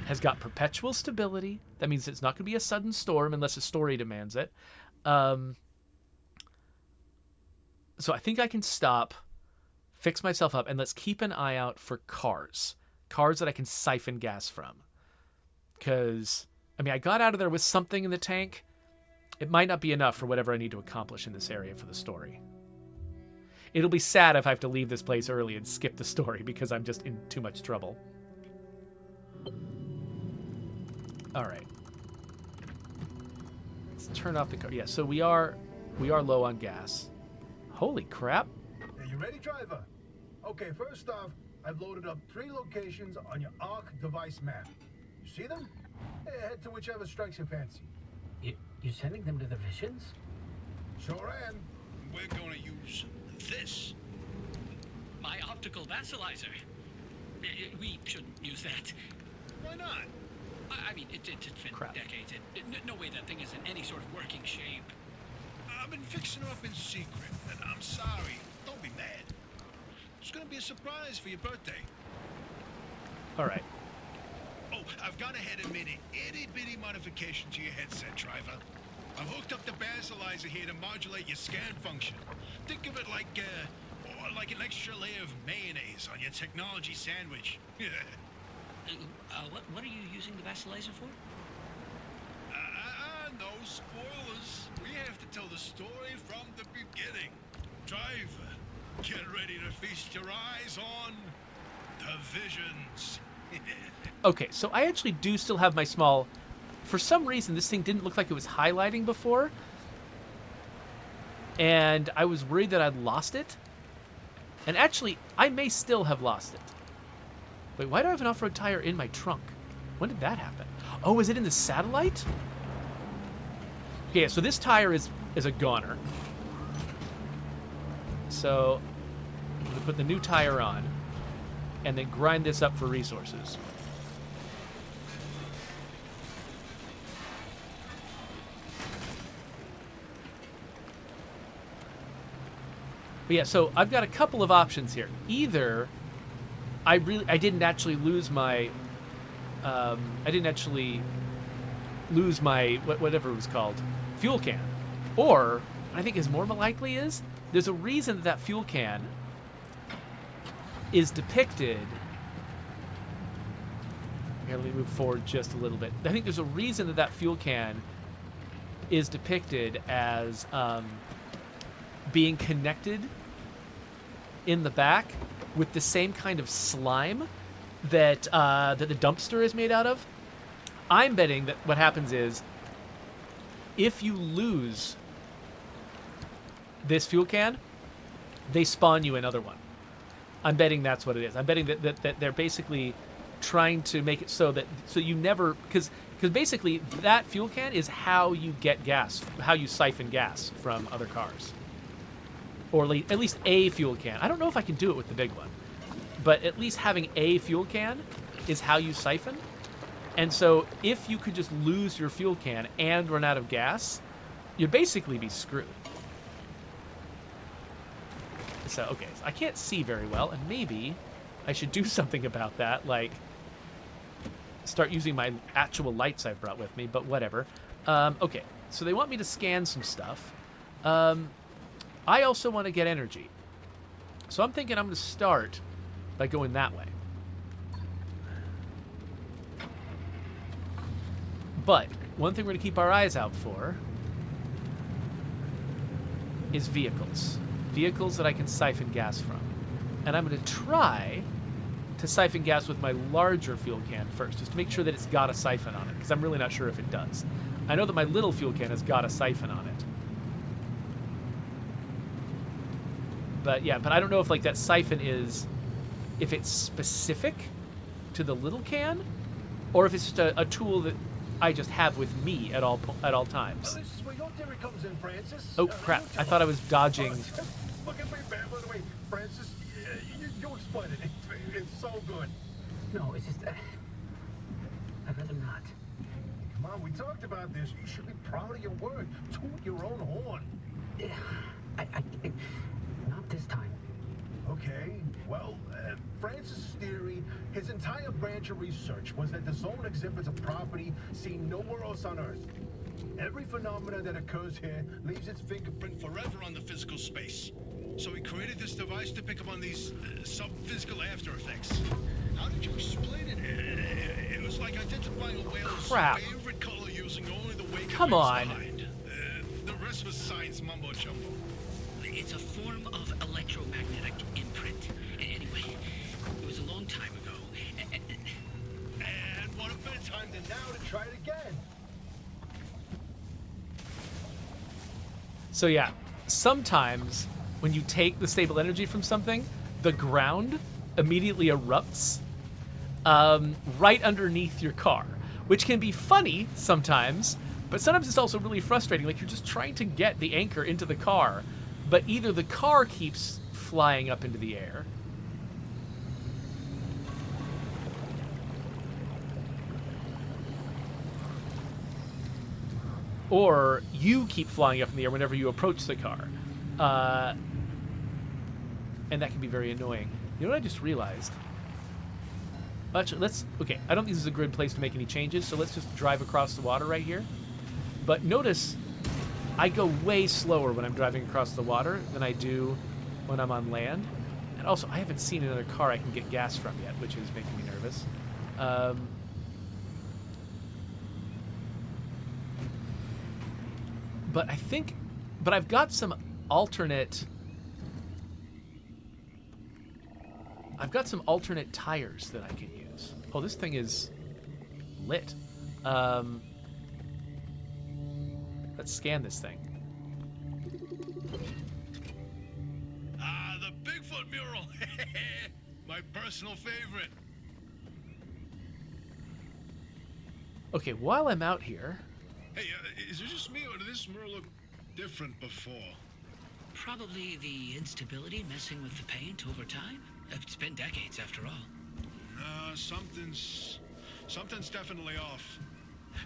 has got perpetual stability. That means it's not going to be a sudden storm unless a story demands it. So I think I can stop, fix myself up, and let's keep an eye out for cars. Cars that I can siphon gas from. Because, I mean, I got out of there with something in the tank. It might not be enough for whatever I need to accomplish in this area for the story. It'll be sad if I have to leave this place early and skip the story because I'm just in too much trouble. Alright. Let's turn off the car. Yeah, so we are low on gas. Holy crap. Are you ready, driver? Okay, first off, I've loaded up 3 locations on your ARC device map. You see them? Head to whichever strikes your fancy. You're sending them to the Visions? Sure am. We're going to use this. My optical vassalizer. We shouldn't use that. Why not? I mean, it's been Crap. decades. No way that thing is in any sort of working shape. I've been fixing her up in secret, and I'm sorry. Don't be mad. It's going to be a surprise for your birthday. Alright. Oh, I've gone ahead and made an itty-bitty modification to your headset, driver. I've hooked up the basilizer here to modulate your scan function. Think of it like an extra layer of mayonnaise on your technology sandwich. What are you using the vassalizer for? No spoilers. We have to tell the story from the beginning. Driver, get ready to feast your eyes on the Visions. Okay, so I actually do still have my small... For some reason, this thing didn't look like it was highlighting before. And I was worried that I'd lost it. And actually, I may still have lost it. Wait, why do I have an off-road tire in my trunk? When did that happen? Oh, is it in the satellite? Okay, so this tire is a goner. So I'm going to put the new tire on and then grind this up for resources. But yeah, so I've got a couple of options here. Either I didn't actually lose my whatever it was called, fuel can, or what I think is more likely is there's a reason that that fuel can is depicted. Here, let me move forward just a little bit. I think there's a reason that that fuel can is depicted as being connected in the back with the same kind of slime that that the dumpster is made out of. I'm betting that what happens is if you lose this fuel can, they spawn you another one. I'm betting that's what it is. I'm betting that they're basically trying to make it so you never, because basically that fuel can is how you get gas, how you siphon gas from other cars. Or at least a fuel can. I don't know if I can do it with the big one, but at least having a fuel can is how you siphon. And so if you could just lose your fuel can and run out of gas, you'd basically be screwed. So, okay, so I can't see very well, and maybe I should do something about that, like start using my actual lights I brought with me, but whatever. Okay, so they want me to scan some stuff. I also want to get energy. So I'm thinking I'm going to start by going that way. But one thing we're going to keep our eyes out for is vehicles. Vehicles that I can siphon gas from. And I'm going to try to siphon gas with my larger fuel can first, just to make sure that it's got a siphon on it, because I'm really not sure if it does. I know that my little fuel can has got a siphon on it. But yeah, but I don't know if like that siphon is, if it's specific to the little can, or if it's just a tool that I just have with me at all times. This is where your theory comes in, Francis. Oh crap! I thought I was dodging. Look at me, man. By the way, Francis, you explained it. It's so good. No, it's just I'd rather not. Come on, we talked about this. You should be proud of your work. Toot your own horn. I not this time. Okay, well, Francis' theory, his entire branch of research was that the zone exhibits a property seen nowhere else on Earth. Every phenomena that occurs here leaves its fingerprint Forever on the physical space. So he created this device to pick up on these sub-physical after effects. How did you explain it? It was like identifying a whale's Crap. favorite color using only the wake Come on. behind. The rest was science mumbo jumbo. It's a form of electromagnetic imprint. Anyway, it was a long time ago. And what a better time than now to Try it again. So yeah, sometimes when you take the stable energy from something, the ground immediately erupts right underneath your car, which can be funny sometimes, but sometimes it's also really frustrating. Like you're just trying to get the anchor into the car, but either the car keeps flying up into the air, or you keep flying up in the air whenever you approach the car. And that can be very annoying. You know what I just realized? Actually, okay, I don't think this is a good place to make any changes, so let's just drive across the water right here. But notice, I go way slower when I'm driving across the water than I do when I'm on land. And also, I haven't seen another car I can get gas from yet, which is making me nervous. But I've got some alternate tires that I can use. Oh, this thing is lit. Let's scan this thing. Ah, the Bigfoot mural. My personal favorite. Okay, while I'm out here... Hey, is it just me, or did this mirror look different before? Probably the instability messing with the paint over time. It's been decades after all. Something's definitely off.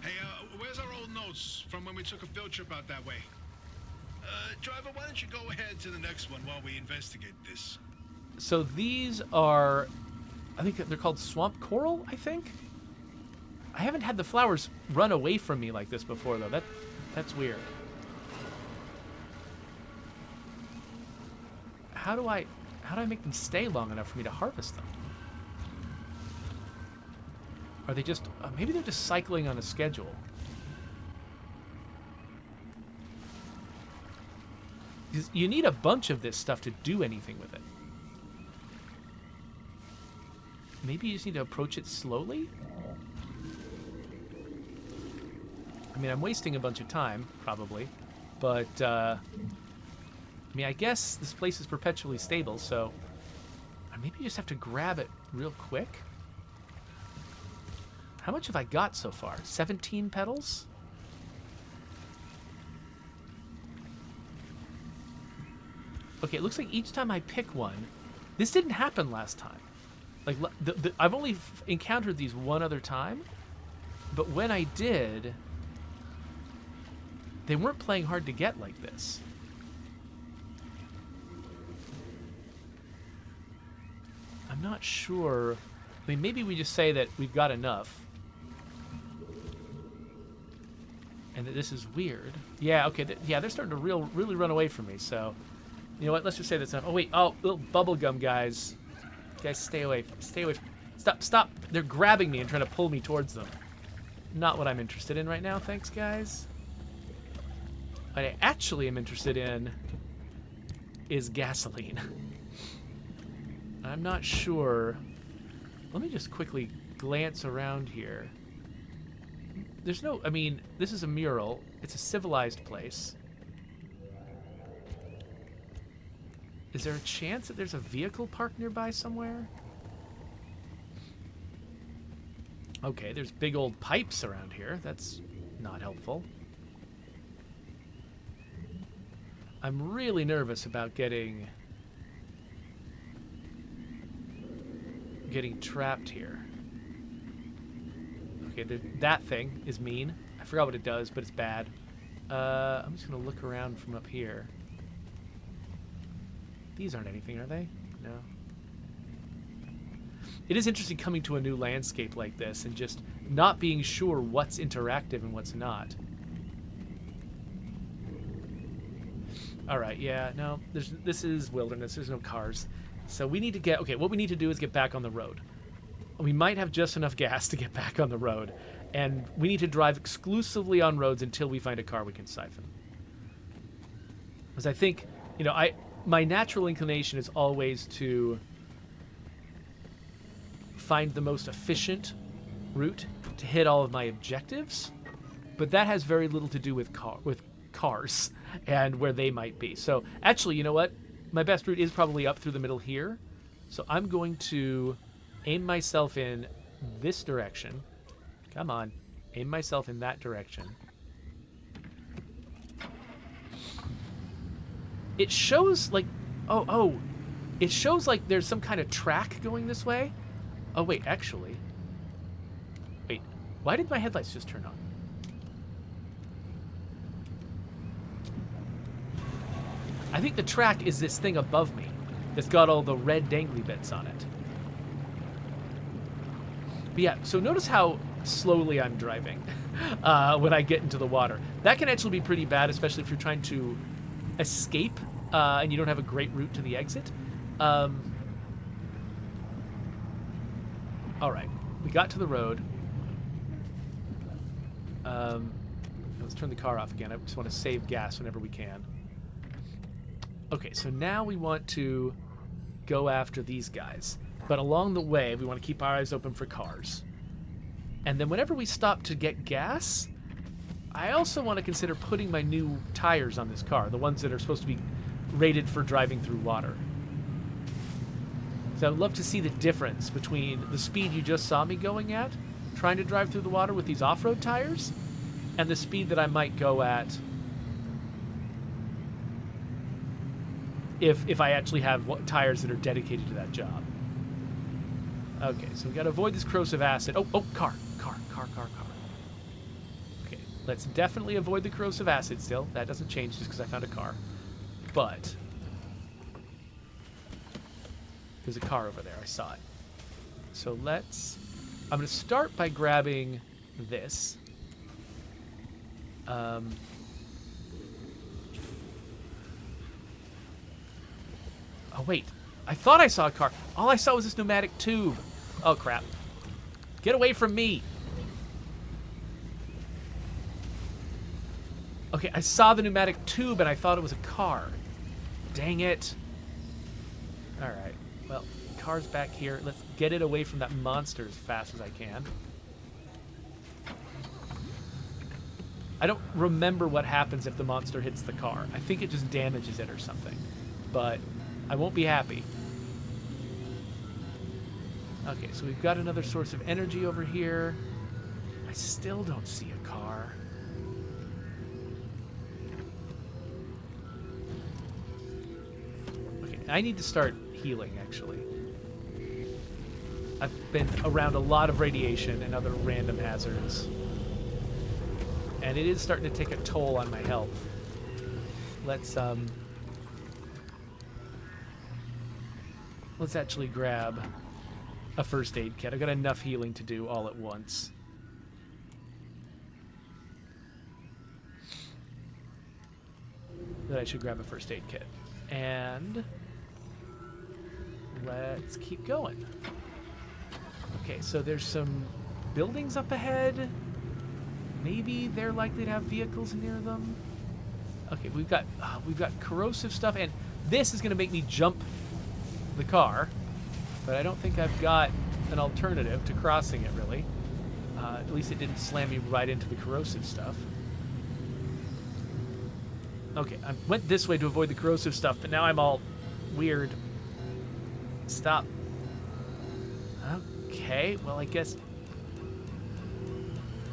Hey, where's our old notes from when we took a field trip out that way? Driver, why don't you go ahead to the next one while we investigate this? So these are... I think they're called swamp coral, I think? I haven't had the flowers run away from me like this before, though. That's weird. How do I make them stay long enough for me to harvest them? Are they just... maybe they're just cycling on a schedule. You need a bunch of this stuff to do anything with it. Maybe you just need to approach it slowly? I mean, I'm wasting a bunch of time, probably. But, I mean, I guess this place is perpetually stable, so... maybe you just have to grab it real quick? How much have I got so far? 17 petals? Okay, it looks like each time I pick one... This didn't happen last time. Like, I've only encountered these one other time, but when I did, they weren't playing hard to get like this. I'm not sure. I mean, maybe we just say that we've got enough. And that this is weird. Yeah, okay. Yeah, they're starting to really run away from me, so... You know what? Let's just say that's enough. Oh, wait. Oh, little bubblegum guys. Guys, stay away. Stay away. Stop. They're grabbing me and trying to pull me towards them. Not what I'm interested in right now. Thanks, guys. What I actually am interested in is gasoline. I'm not sure. Let me just quickly glance around here. There's no... I mean, this is a mural. It's a civilized place. Is there a chance that there's a vehicle parked nearby somewhere? Okay, there's big old pipes around here. That's not helpful. I'm really nervous about getting trapped here. Okay, that thing is mean. I forgot what it does, but it's bad. I'm just gonna look around from up here. These aren't anything, are they? No. It is interesting coming to a new landscape like this and just not being sure what's interactive and what's not. Alright, yeah, no. This is wilderness. There's no cars. So we need to get... Okay, what we need to do is get back on the road. We might have just enough gas to get back on the road. And we need to drive exclusively on roads until we find a car we can siphon. Because I think, you know, my natural inclination is always to find the most efficient route to hit all of my objectives, but that has very little to do with cars and where they might be. So actually, you know what? My best route is probably up through the middle here. So I'm going to aim myself in this direction. Come on. Aim myself in that direction. It shows like... Oh. It shows like there's some kind of track going this way. Oh, wait, actually. Wait, why did my headlights just turn on? I think the track is this thing above me that's got all the red dangly bits on it. But yeah, so notice how slowly I'm driving when I get into the water. That can actually be pretty bad, especially if you're trying to escape and you don't have a great route to the exit. All right, we got to the road. Let's turn the car off again. I just want to save gas whenever we can. Okay, so now we want to go after these guys. But along the way, we want to keep our eyes open for cars. And then whenever we stop to get gas, I also want to consider putting my new tires on this car, the ones that are supposed to be rated for driving through water. So I'd love to see the difference between the speed you just saw me going at trying to drive through the water with these off-road tires and the speed that I might go at if I actually have tires that are dedicated to that job. Okay, so we got to avoid this corrosive acid. Oh, car. Okay, let's definitely avoid the corrosive acid still. That doesn't change just because I found a car. But there's a car over there. I saw it. So I'm going to start by grabbing this. Oh, wait. I thought I saw a car. All I saw was this pneumatic tube. Oh, crap. Get away from me. Okay, I saw the pneumatic tube and I thought it was a car. Dang it. All right. Well, the car's back here. Let's get it away from that monster as fast as I can. I don't remember what happens if the monster hits the car. I think it just damages it or something. But I won't be happy. Okay, so we've got another source of energy over here. I still don't see a car. Okay, I need to start healing, actually. I've been around a lot of radiation and other random hazards. And it is starting to take a toll on my health. Let's actually grab a first aid kit. I've got enough healing to do all at once. That I should grab a first aid kit. And let's keep going. Okay, so there's some buildings up ahead. Maybe they're likely to have vehicles near them. Okay, we've got corrosive stuff, and this is going to make me jump the car, but I don't think I've got an alternative to crossing it, really. At least it didn't slam me right into the corrosive stuff. Okay, I went this way to avoid the corrosive stuff, but now I'm all weird. Stop. Okay, well, I guess...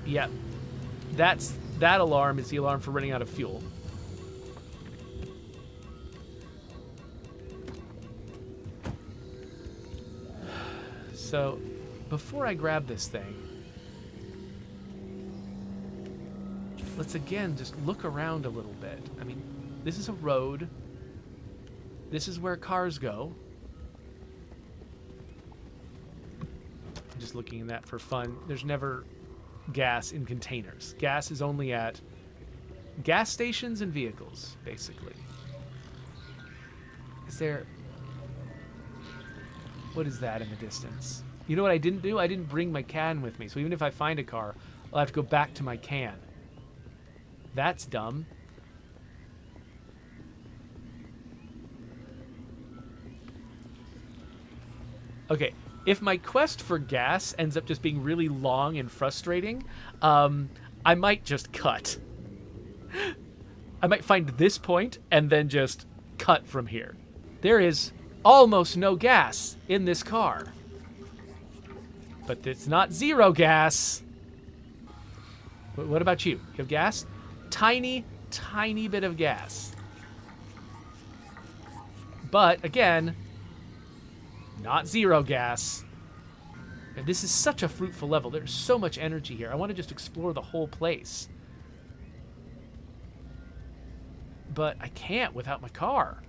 Yeah, that alarm is the alarm for running out of fuel. So, before I grab this thing, let's again just look around a little bit. I mean, this is a road. This is where cars go. I'm just looking at that for fun. There's never gas in containers. Gas is only at gas stations and vehicles, basically. Is there... What is that in the distance? You know what I didn't do? I didn't bring my can with me. So even if I find a car, I'll have to go back to my can. That's dumb. Okay, if my quest for gas ends up just being really long and frustrating, I might just cut. I might find this point and then just cut from here. There is almost no gas in this car. But it's not zero gas. What about you? You have gas? Tiny, tiny bit of gas. But, again, not zero gas. And this is such a fruitful level. There's so much energy here. I want to just explore the whole place. But I can't without my car.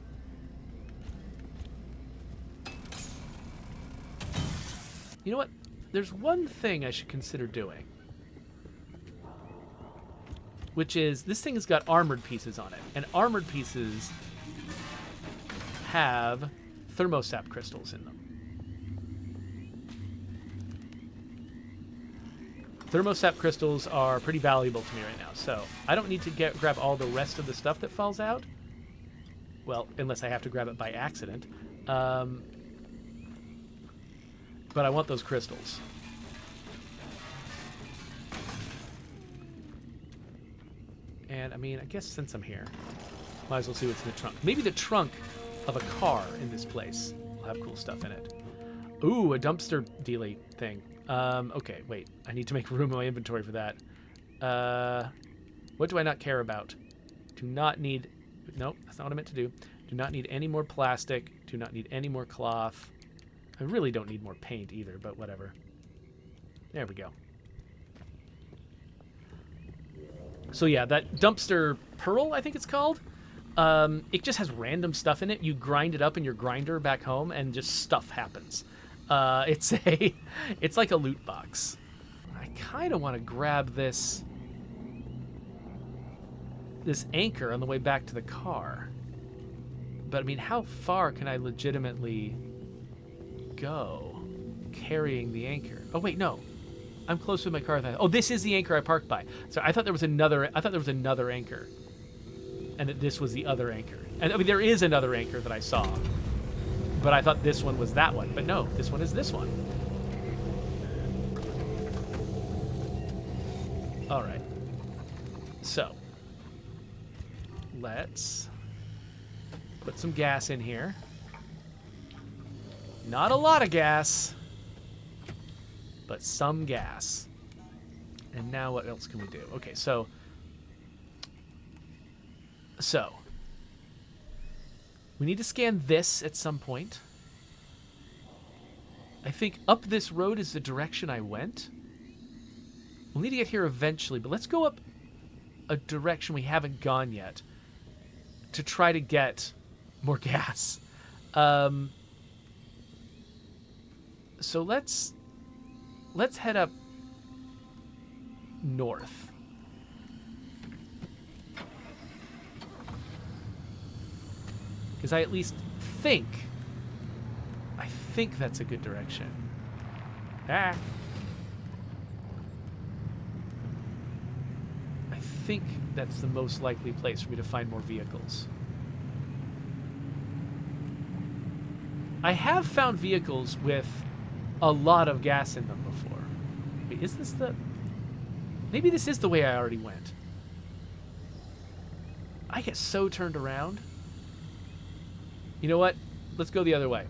You know what? There's one thing I should consider doing. Which is, this thing has got armored pieces on it. And armored pieces have thermosap crystals in them. Thermosap crystals are pretty valuable to me right now. So, I don't need to grab all the rest of the stuff that falls out. Well, unless I have to grab it by accident. But I want those crystals. And, I mean, I guess since I'm here, might as well see what's in the trunk. Maybe the trunk of a car in this place will have cool stuff in it. Ooh, a dumpster dealy thing. Okay, wait. I need to make room in my inventory for that. What do I not care about? Do not need... Nope, that's not what I meant to do. Do not need any more plastic. Do not need any more cloth. I really don't need more paint either, but whatever. There we go. So yeah, that dumpster pearl, I think it's called. It just has random stuff in it. You grind it up in your grinder back home, and just stuff happens. It's like a loot box. I kind of want to grab this anchor on the way back to the car. But I mean, how far can I legitimately go carrying the anchor? Oh wait, no. I'm close with my car. Oh, this is the anchor I parked by. So I thought there was another anchor. And that this was the other anchor. And I mean, there is another anchor that I saw. But I thought this one was that one. But no, this one is this one. All right. So, let's put some gas in here. Not a lot of gas, but some gas. And now what else can we do? Okay, so we need to scan this at some point. I think up this road is the direction I went. We'll need to get here eventually, but let's go up a direction we haven't gone yet to try to get more gas. So let's head up north. Because I at least think that's a good direction. I think that's the most likely place for me to find more vehicles. I have found vehicles with a lot of gas in them before. Wait, is this the... Maybe this is the way I already went. I get so turned around. You know what? Let's go the other way.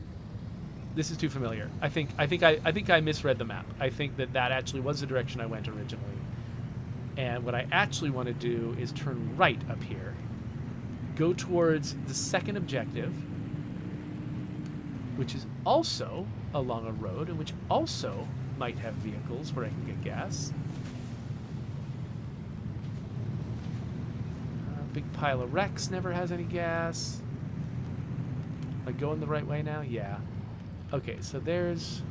This is too familiar. I think I misread the map. I think that actually was the direction I went originally. And what I actually want to do is turn right up here. Go towards the second objective, which is also along a road and which also might have vehicles where I can get gas. Big pile of wrecks never has any gas. Am I going the right way now? Yeah. Okay, so there's...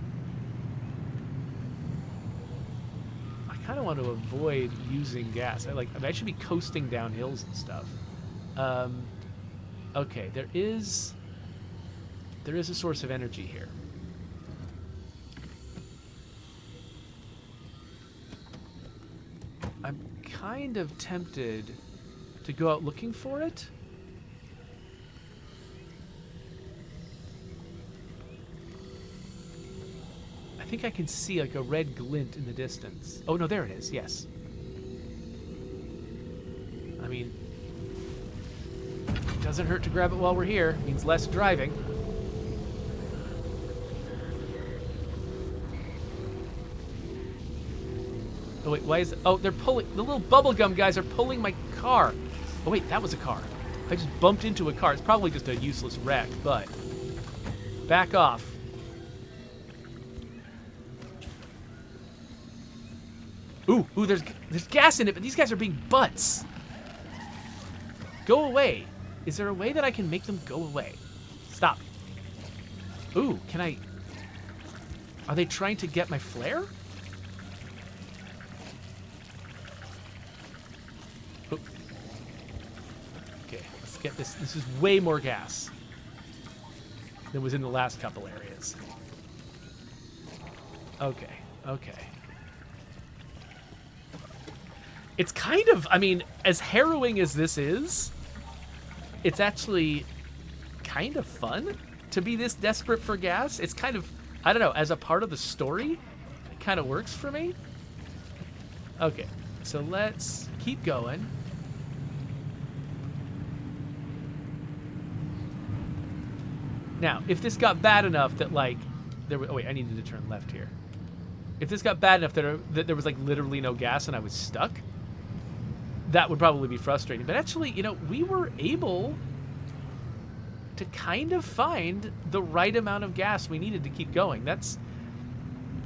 I kind of want to avoid using gas. I should be coasting down hills and stuff. Okay, there is a source of energy here. I'm kind of tempted to go out looking for it. I think I can see like a red glint in the distance. Oh no, there it is. Yes. I mean, it doesn't hurt to grab it while we're here. It means less driving. Oh wait, why is it? Oh, they're pulling. The little bubblegum guys are pulling my car. Oh wait, that was a car. I just bumped into a car. It's probably just a useless wreck, but back off. Ooh, there's gas in it, but these guys are being butts. Go away. Is there a way that I can make them go away? Stop. Ooh, can I... Are they trying to get my flare? Oh. Okay, let's get this. This is way more gas than was in the last couple areas. Okay, okay. It's kind of, I mean, as harrowing as this is, it's actually kind of fun to be this desperate for gas. It's kind of, I don't know, as a part of the story, it kind of works for me. Okay, so let's keep going. Now, if this got bad enough that, like, Oh wait, I needed to turn left here. If this got bad enough that there was like literally no gas and I was stuck, that would probably be frustrating. But actually, you know, we were able to kind of find the right amount of gas we needed to keep going. That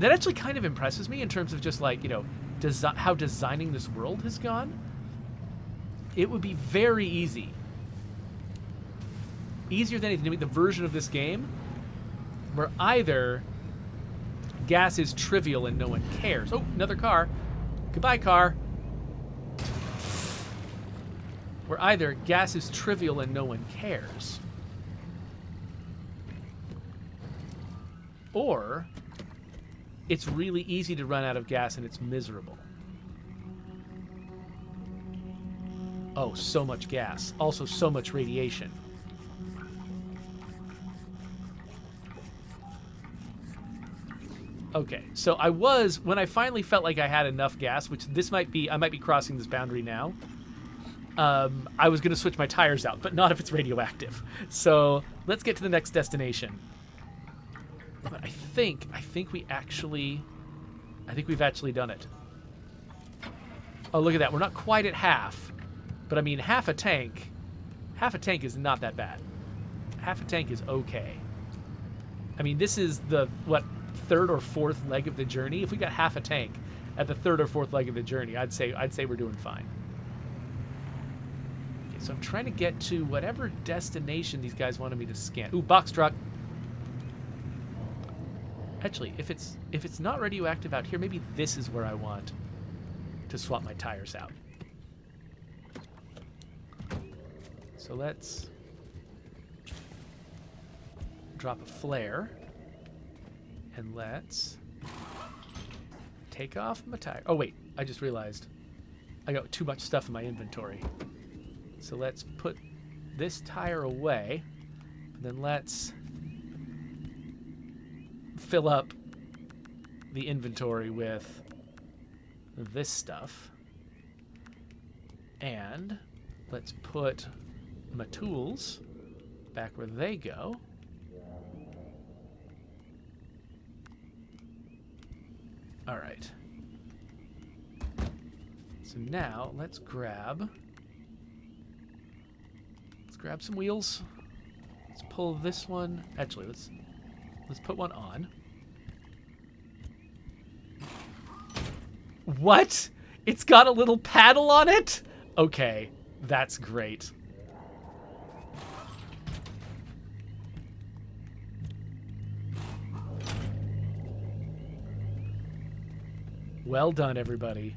actually kind of impresses me in terms of just like, you know, how designing this world has gone. It would be very easy. Easier than anything to make the version of this game where either gas is trivial and no one cares. Oh, another car. Goodbye, car. Where either gas is trivial and no one cares, or it's really easy to run out of gas and it's miserable. Oh, so much gas. Also, so much radiation. Okay, so when I finally felt like I had enough gas, which I might be crossing this boundary now. I was going to switch my tires out, but not if it's radioactive. So let's get to the next destination. But I think we've actually done it. Oh, look at that. We're not quite at half, but I mean, half a tank is not that bad. Half a tank is okay. I mean, this is the, third or fourth leg of the journey. If we got half a tank at the third or fourth leg of the journey, I'd say we're doing fine. Okay, so I'm trying to get to whatever destination these guys wanted me to scan. Ooh, box truck. Actually, if it's not radioactive out here, maybe this is where I want to swap my tires out. So let's drop a flare. And let's take off my tire. Oh, wait. I just realized I got too much stuff in my inventory. So let's put this tire away. And then let's fill up the inventory with this stuff. And let's put my tools back where they go. All right. So now let's grab some wheels. Let's pull this one. Actually, let's put one on. What? It's got a little paddle on it? Okay, that's great. Well done, everybody.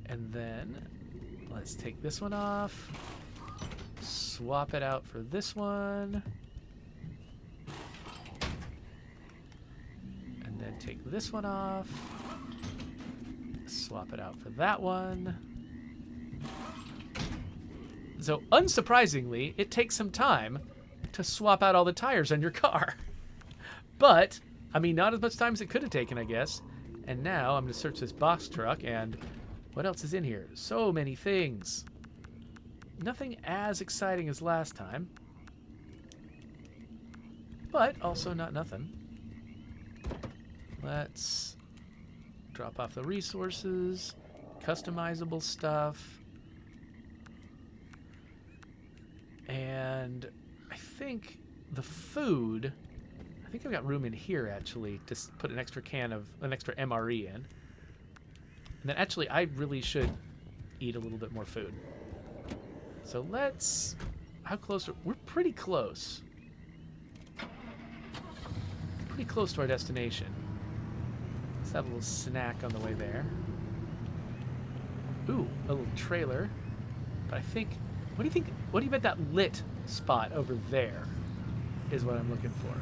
And then let's take this one off. Swap it out for this one. And then take this one off. Swap it out for that one. So, unsurprisingly, it takes some time to swap out all the tires on your car. But, I mean, not as much time as it could have taken, I guess. And now I'm going to search this box truck, and what else is in here? So many things. Nothing as exciting as last time. But also not nothing. Let's drop off the resources, customizable stuff. And I think the food... I think I've got room in here, actually, to put an extra MRE in. And then, actually, I really should eat a little bit more food. So let's... How close we're pretty close. Pretty close to our destination. Let's have a little snack on the way there. Ooh, a little trailer. But I think... What do you think? What do you bet that lit spot over there is what I'm looking for?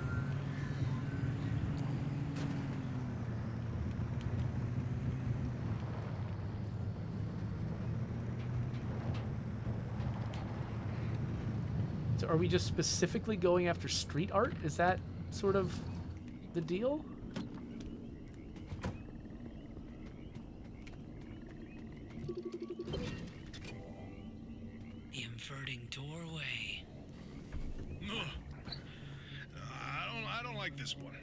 So are we just specifically going after street art? Is that sort of the deal? The inverting doorway. Oh, like this one.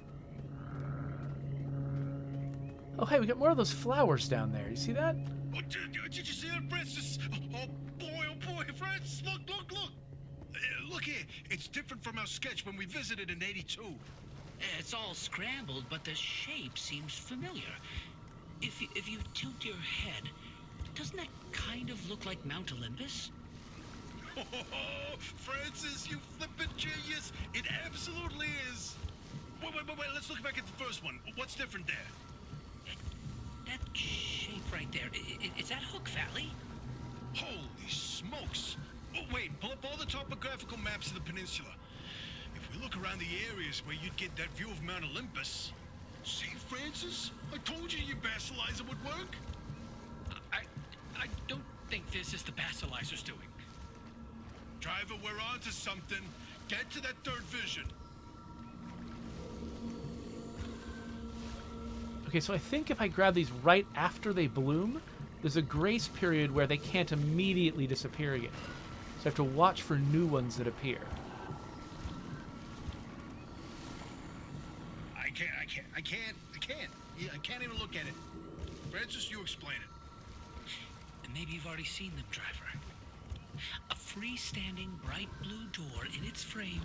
Oh, hey, we got more of those flowers down there. You see that? Oh, did you see that, Francis? Oh boy, Francis, look. Look here, it's different from our sketch when we visited in '82. It's all scrambled, but the shape seems familiar. If you tilt your head, doesn't that kind of look like Mount Olympus? Oh, Francis, you flippin' genius! It absolutely is. Wait, let's look back at the first one. What's different there? That shape right there, is that Hook Valley? Holy smokes! Oh, wait, pull up all the topographical maps of the peninsula. If we look around the areas where you'd get that view of Mount Olympus... See, Francis? I told you your basilizer would work. I don't think this is the basilizer's doing. Driver, we're on to something. Get to that third vision. Okay, so I think if I grab these right after they bloom, there's a grace period where they can't immediately disappear again. So I have to watch for new ones that appear. I can't even look at it. Francis, you explain it. And maybe you've already seen them, driver. A freestanding bright blue door in its frame,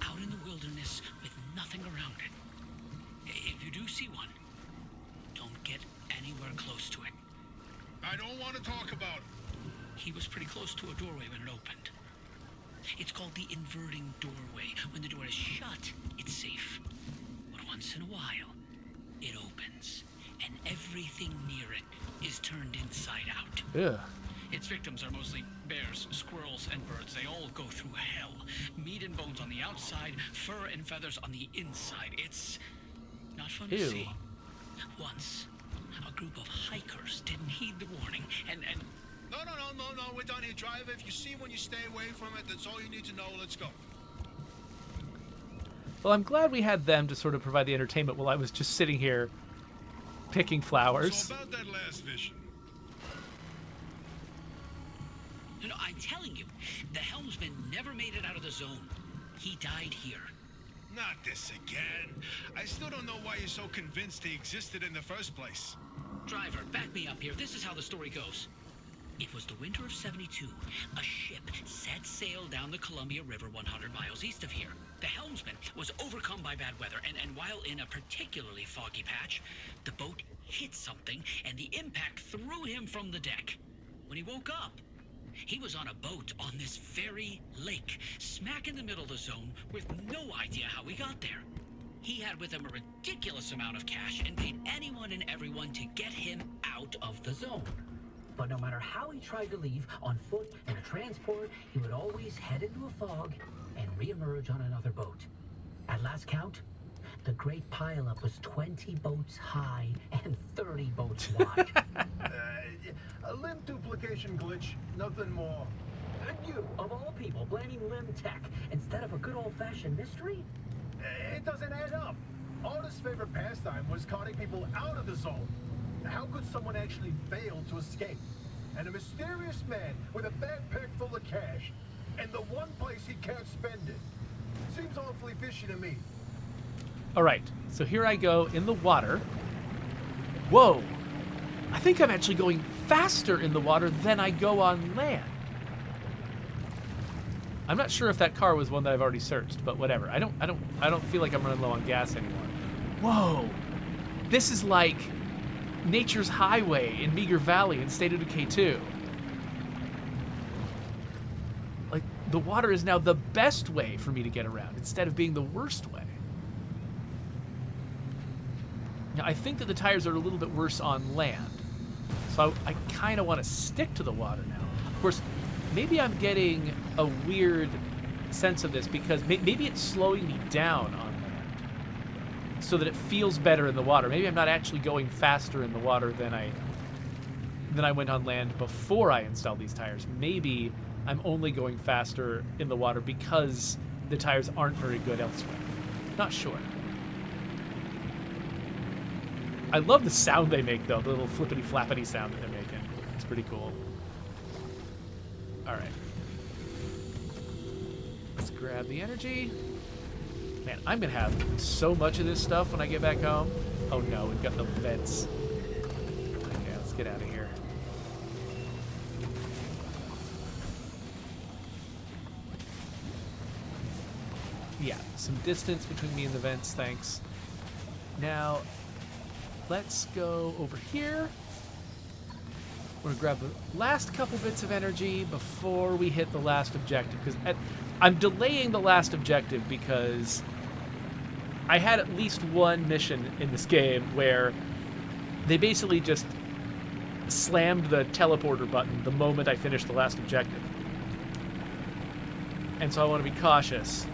out in the wilderness with nothing around it. If you do see one, don't get anywhere close to it. I don't want to talk about it. He was pretty close to a doorway when it opened. It's called the inverting doorway. When the door is shut, it's safe. But once in a while, it opens, and everything near it is turned inside out. Ugh. Its victims are mostly bears, squirrels, and birds. They all go through hell. Meat and bones on the outside, fur and feathers on the inside. It's not fun to Ew. see. Once, a group of hikers didn't heed the warning, and No, we're done here, driver. If you see one, you stay away from it. That's all you need to know. Let's go. Well, I'm glad we had them to sort of provide the entertainment while I was just sitting here picking flowers. So about that last vision. No, I'm telling you, the helmsman never made it out of the zone. He died here. Not this again. I still don't know why you're so convinced he existed in the first place. Driver, back me up here. This is how the story goes. It was the winter of '72. A ship set sail down the Columbia River 100 miles east of here. The helmsman was overcome by bad weather, and while in a particularly foggy patch, the boat hit something, and the impact threw him from the deck. When he woke up, he was on a boat on this very lake, smack in the middle of the zone, with no idea how he got there. He had with him a ridiculous amount of cash and paid anyone and everyone to get him out of the zone. But no matter how he tried to leave, on foot, in a transport, he would always head into a fog and reemerge on another boat. At last count, the great pileup was 20 boats high and 30 boats wide. A limb duplication glitch, nothing more. And you, of all people, blaming Limb Tech instead of a good old-fashioned mystery? It doesn't add up. Artist's favorite pastime was carting people out of the zone. How could someone actually fail to escape? And a mysterious man with a backpack full of cash, and the one place he can't spend it. Seems awfully fishy to me. All right, so here I go in the water. Whoa! I think I'm actually going faster in the water than I go on land. I'm not sure if that car was one that I've already searched, but whatever. I don't feel like I'm running low on gas anymore. Whoa! This is like Nature's Highway in Meager Valley in State of Decay 2. Like, the water is now the best way for me to get around instead of being the worst way. Now, I think that the tires are a little bit worse on land, so I kind of want to stick to the water now. Of course, maybe I'm getting a weird sense of this because maybe it's slowing me down on land so that it feels better in the water. Maybe I'm not actually going faster in the water than I went on land before I installed these tires. Maybe I'm only going faster in the water because the tires aren't very good elsewhere. Not sure. I love the sound they make, though, the little flippity-flappity sound that they're making. It's pretty cool. All right. Let's grab the energy. Man, I'm gonna have so much of this stuff when I get back home. Oh no, we've got the vents. Okay, let's get out of here. Yeah, some distance between me and the vents, thanks. Now, let's go over here. We're gonna grab the last couple bits of energy before we hit the last objective, because I'm delaying the last objective because I had at least one mission in this game where they basically just slammed the teleporter button the moment I finished the last objective. And so I want to be cautious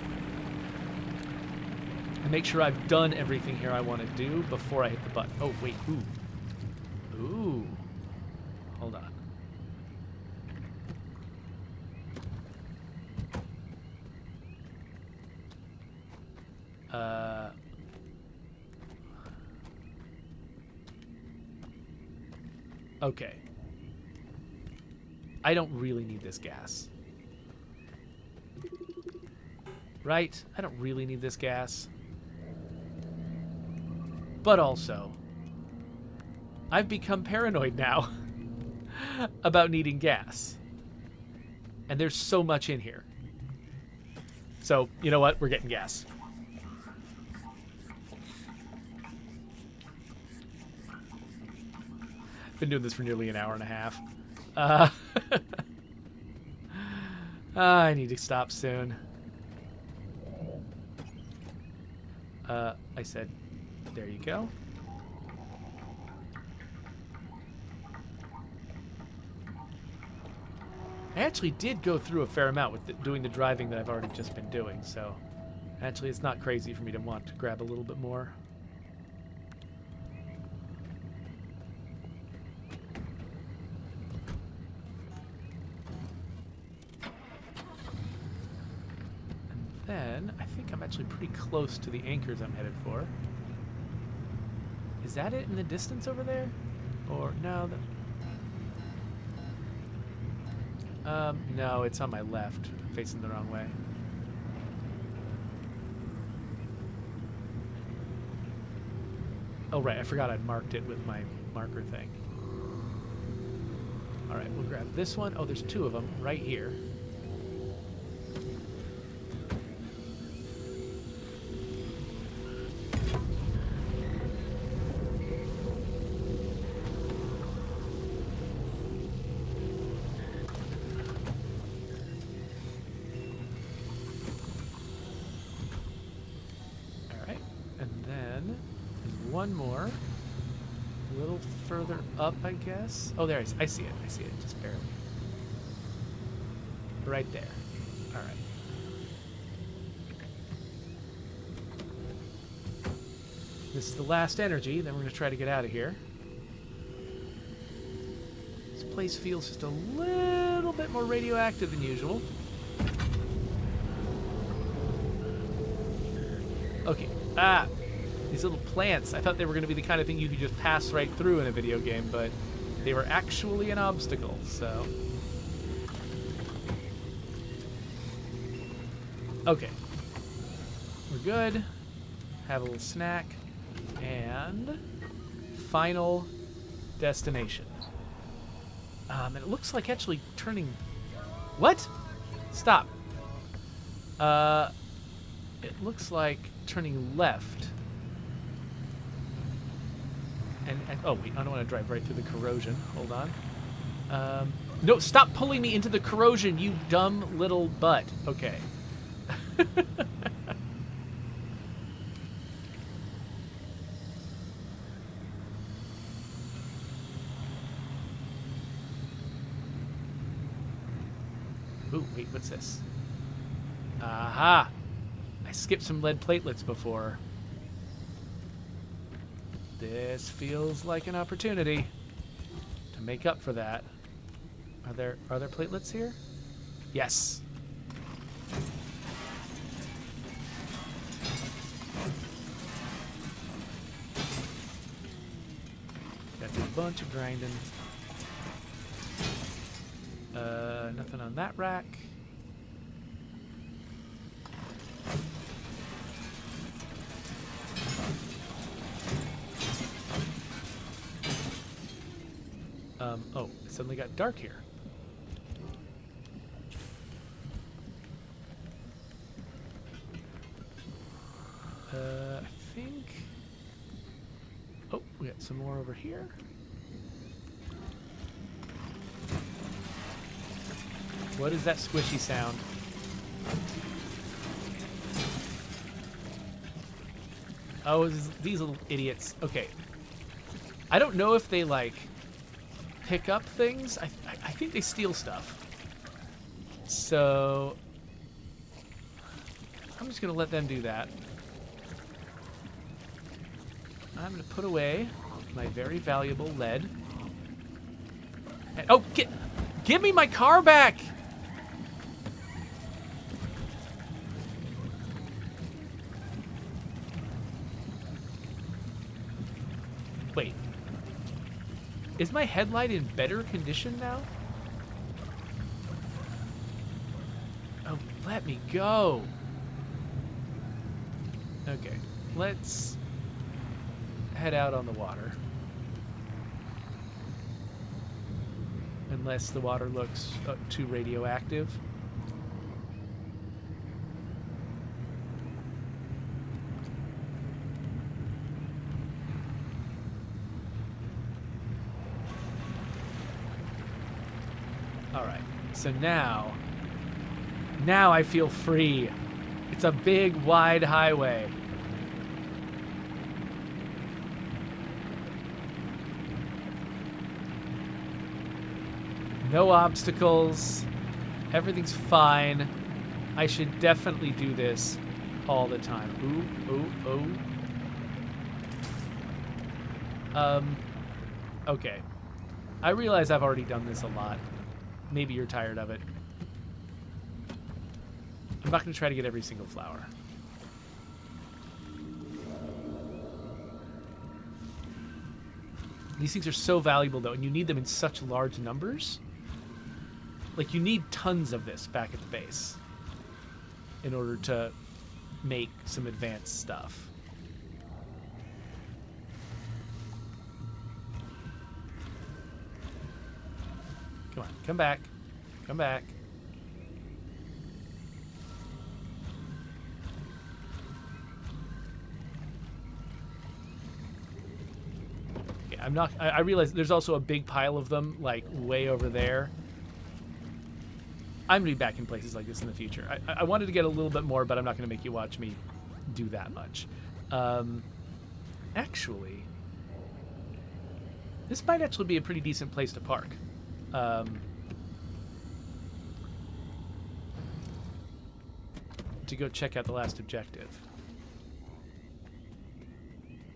and make sure I've done everything here I want to do before I hit the button. Oh, wait, ooh. Ooh. Hold on. Okay. I don't really need this gas. Right? I don't really need this gas. But also, I've become paranoid now about needing gas. And there's so much in here. So, you know what? We're getting gas. Been doing this for nearly an hour and a half. I need to stop soon. I said, there you go. I actually did go through a fair amount with doing the driving that I've already just been doing, so actually it's not crazy for me to want to grab a little bit more. Then I think I'm actually pretty close to the anchors I'm headed for. Is that it in the distance over there? Or no? No, it's on my left, facing the wrong way. Oh right, I forgot I'd marked it with my marker thing. All right, we'll grab this one. Oh, there's two of them right here. One more. A little further up, I guess. Oh, there, I see it. I see it, just barely. Right there. All right. This is the last energy, then we're going to try to get out of here. This place feels just a little bit more radioactive than usual. Okay. Ah! These little plants, I thought they were going to be the kind of thing you could just pass right through in a video game, but they were actually an obstacle, so... Okay. We're good. Have a little snack. And... final destination. And it looks like actually turning... What? Stop. It looks like turning left... And oh wait, I don't want to drive right through the corrosion. Hold on. No, stop pulling me into the corrosion, you dumb little butt. Okay. Ooh, wait, what's this? Aha! I skipped some lead platelets before. This feels like an opportunity to make up for that. Are there platelets here? Yes. Got a bunch of grinding. Nothing on that rack. Oh, it suddenly got dark here. I think... Oh, we got some more over here. What is that squishy sound? Oh, these little idiots. Okay. I don't know if they, like, pick up things. I think they steal stuff. So... I'm just going to let them do that. I'm going to put away my very valuable lead. And, oh, give me my car back! Wait. Is my headlight in better condition now? Oh, let me go. Okay, let's head out on the water. Unless the water looks too radioactive. Alright, so now I feel free. It's a big, wide highway. No obstacles. Everything's fine. I should definitely do this all the time. Ooh. Okay. I realize I've already done this a lot. Maybe you're tired of it. I'm not going to try to get every single flower. These things are so valuable, though, and you need them in such large numbers. Like, you need tons of this back at the base in order to make some advanced stuff. Come on, come back. Come back. Okay, I realize there's also a big pile of them, like, way over there. I'm going to be back in places like this in the future. I wanted to get a little bit more, but I'm not going to make you watch me do that much. Actually, this might actually be a pretty decent place to park. To go check out the last objective.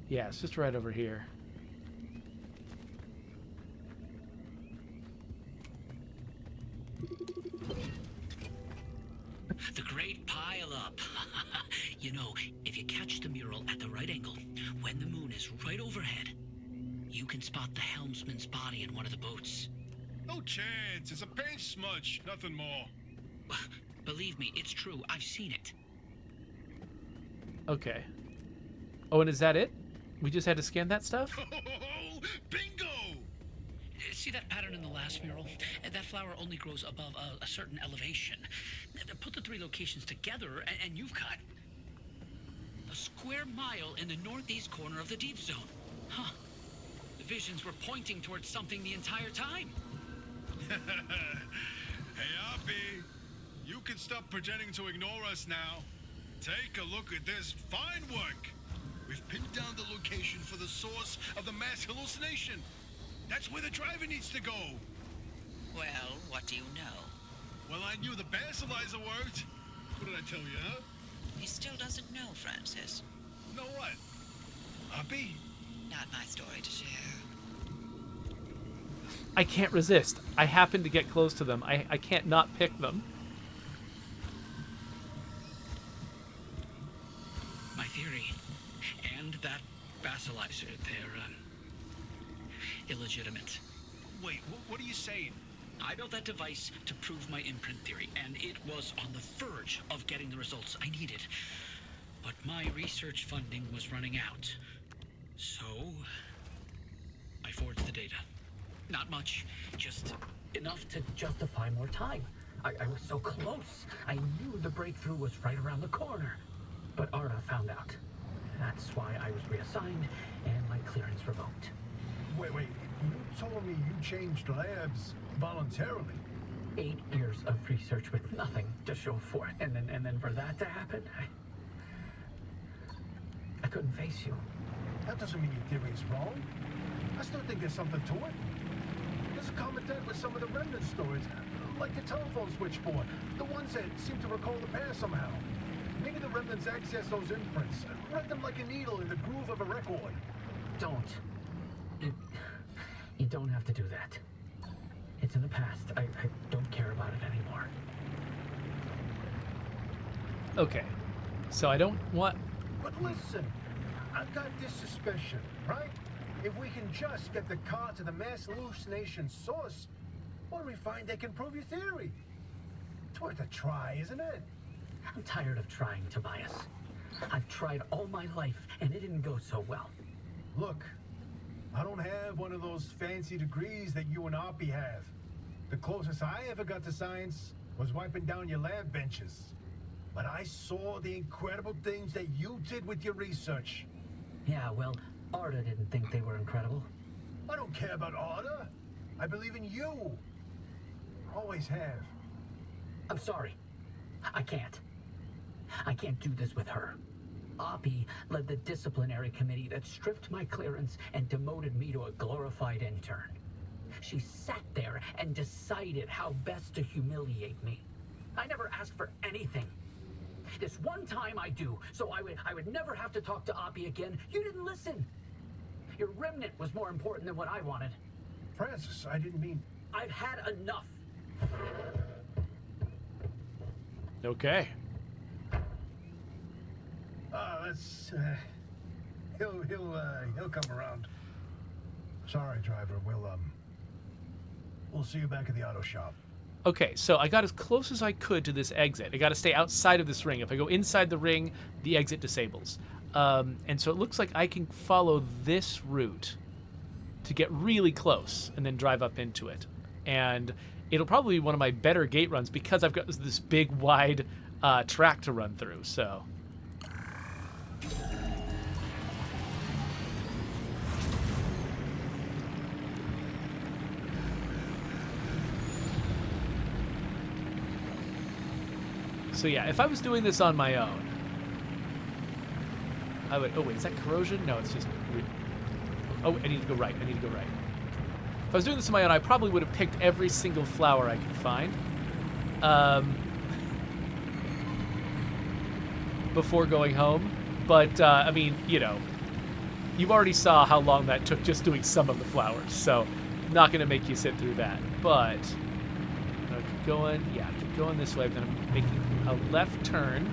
Yeah, it's just right over here. The great pile-up. You know, if you catch the mural at the right angle, when the moon is right overhead, you can spot the helmsman's body in one of the boats. No chance. It's a paint smudge. Nothing more. Believe me, it's true. I've seen it. Okay. Oh, and is that it? We just had to scan that stuff? Oh, bingo! See that pattern in the last mural? That flower only grows above a certain elevation. Put the three locations together, and you've got a square mile in the northeast corner of the deep zone. Huh. The visions were pointing towards something the entire time. Hey, Oppie, you can stop pretending to ignore us now. Take a look at this fine work. We've pinned down the location for the source of the mass hallucination. That's where the driver needs to go. Well, what do you know? Well, I knew the basilizer worked. What did I tell you, huh? He still doesn't know, Francis. Know what? Oppie? Not my story to share. I can't resist. I happen to get close to them. I can't not pick them. My theory, and that basilizer, they're illegitimate. Wait, what are you saying? I built that device to prove my imprint theory, and it was on the verge of getting the results I needed. But my research funding was running out. So, I forged the data. Not much. Just Enough to justify more time. I was so close. I knew the breakthrough was right around the corner. But Arda found out. That's why I was reassigned and my clearance revoked. Wait, you told me you changed labs voluntarily. 8 years of research with nothing to show for it, and then for that to happen, I couldn't face you. That doesn't mean your theory is wrong. I still think there's something to it. There's a common thread with some of the remnant stories, like the telephone switchboard, the ones that seem to recall the past somehow. Maybe the remnants access those imprints, read them like a needle in the groove of a record. Don't. You don't have to do that. It's in the past. I don't care about it anymore. Okay. So I don't want... But listen, I've got this suspicion, right? If we can just get the car to the mass hallucination source, what do we find that can prove your theory? It's worth a try, isn't it? I'm tired of trying, Tobias. I've tried all my life, and it didn't go so well. Look, I don't have one of those fancy degrees that you and Oppie have. The closest I ever got to science was wiping down your lab benches. But I saw the incredible things that you did with your research. Yeah, well, Arda didn't think they were incredible. I don't care about Arda. I believe in you. Always have. I'm sorry. I can't. I can't do this with her. Oppie led the disciplinary committee that stripped my clearance and demoted me to a glorified intern. She sat there and decided how best to humiliate me. I never asked for anything. This one time I do, so I would never have to talk to Oppie again. You didn't listen. Your remnant was more important than what I wanted. Francis, I didn't mean... I've had enough. Okay. That's... He'll come around. Sorry, driver. We'll see you back at the auto shop. Okay, so I got as close as I could to this exit. I got to stay outside of this ring. If I go inside the ring, the exit disables. And so it looks like I can follow this route to get really close and then drive up into it. And it'll probably be one of my better gate runs because I've got this big, wide track to run through, so... So yeah, if I was doing this on my own, I would... Oh, wait, is that corrosion? No, it's just... Oh, I need to go right. If I was doing this on my own, I probably would have picked every single flower I could find. Before going home. But, I mean, you know, you already saw how long that took just doing some of the flowers, so I'm not going to make you sit through that. But, I'll keep going. Yeah, keep going this way, then I'm making a left turn.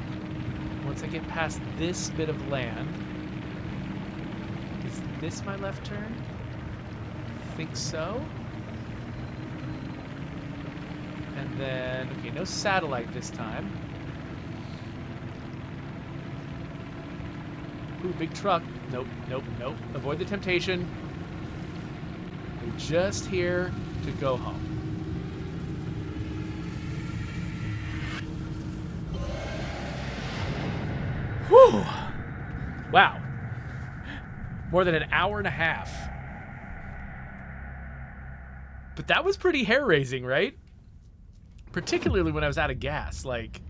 Once I get past this bit of land. Is this my left turn? I think so. And then, okay, no satellite this time. Ooh, big truck. Nope. Avoid the temptation. We're just here to go home. Whew. Wow. More than an hour and a half. But that was pretty hair-raising, right? Particularly when I was out of gas. Like,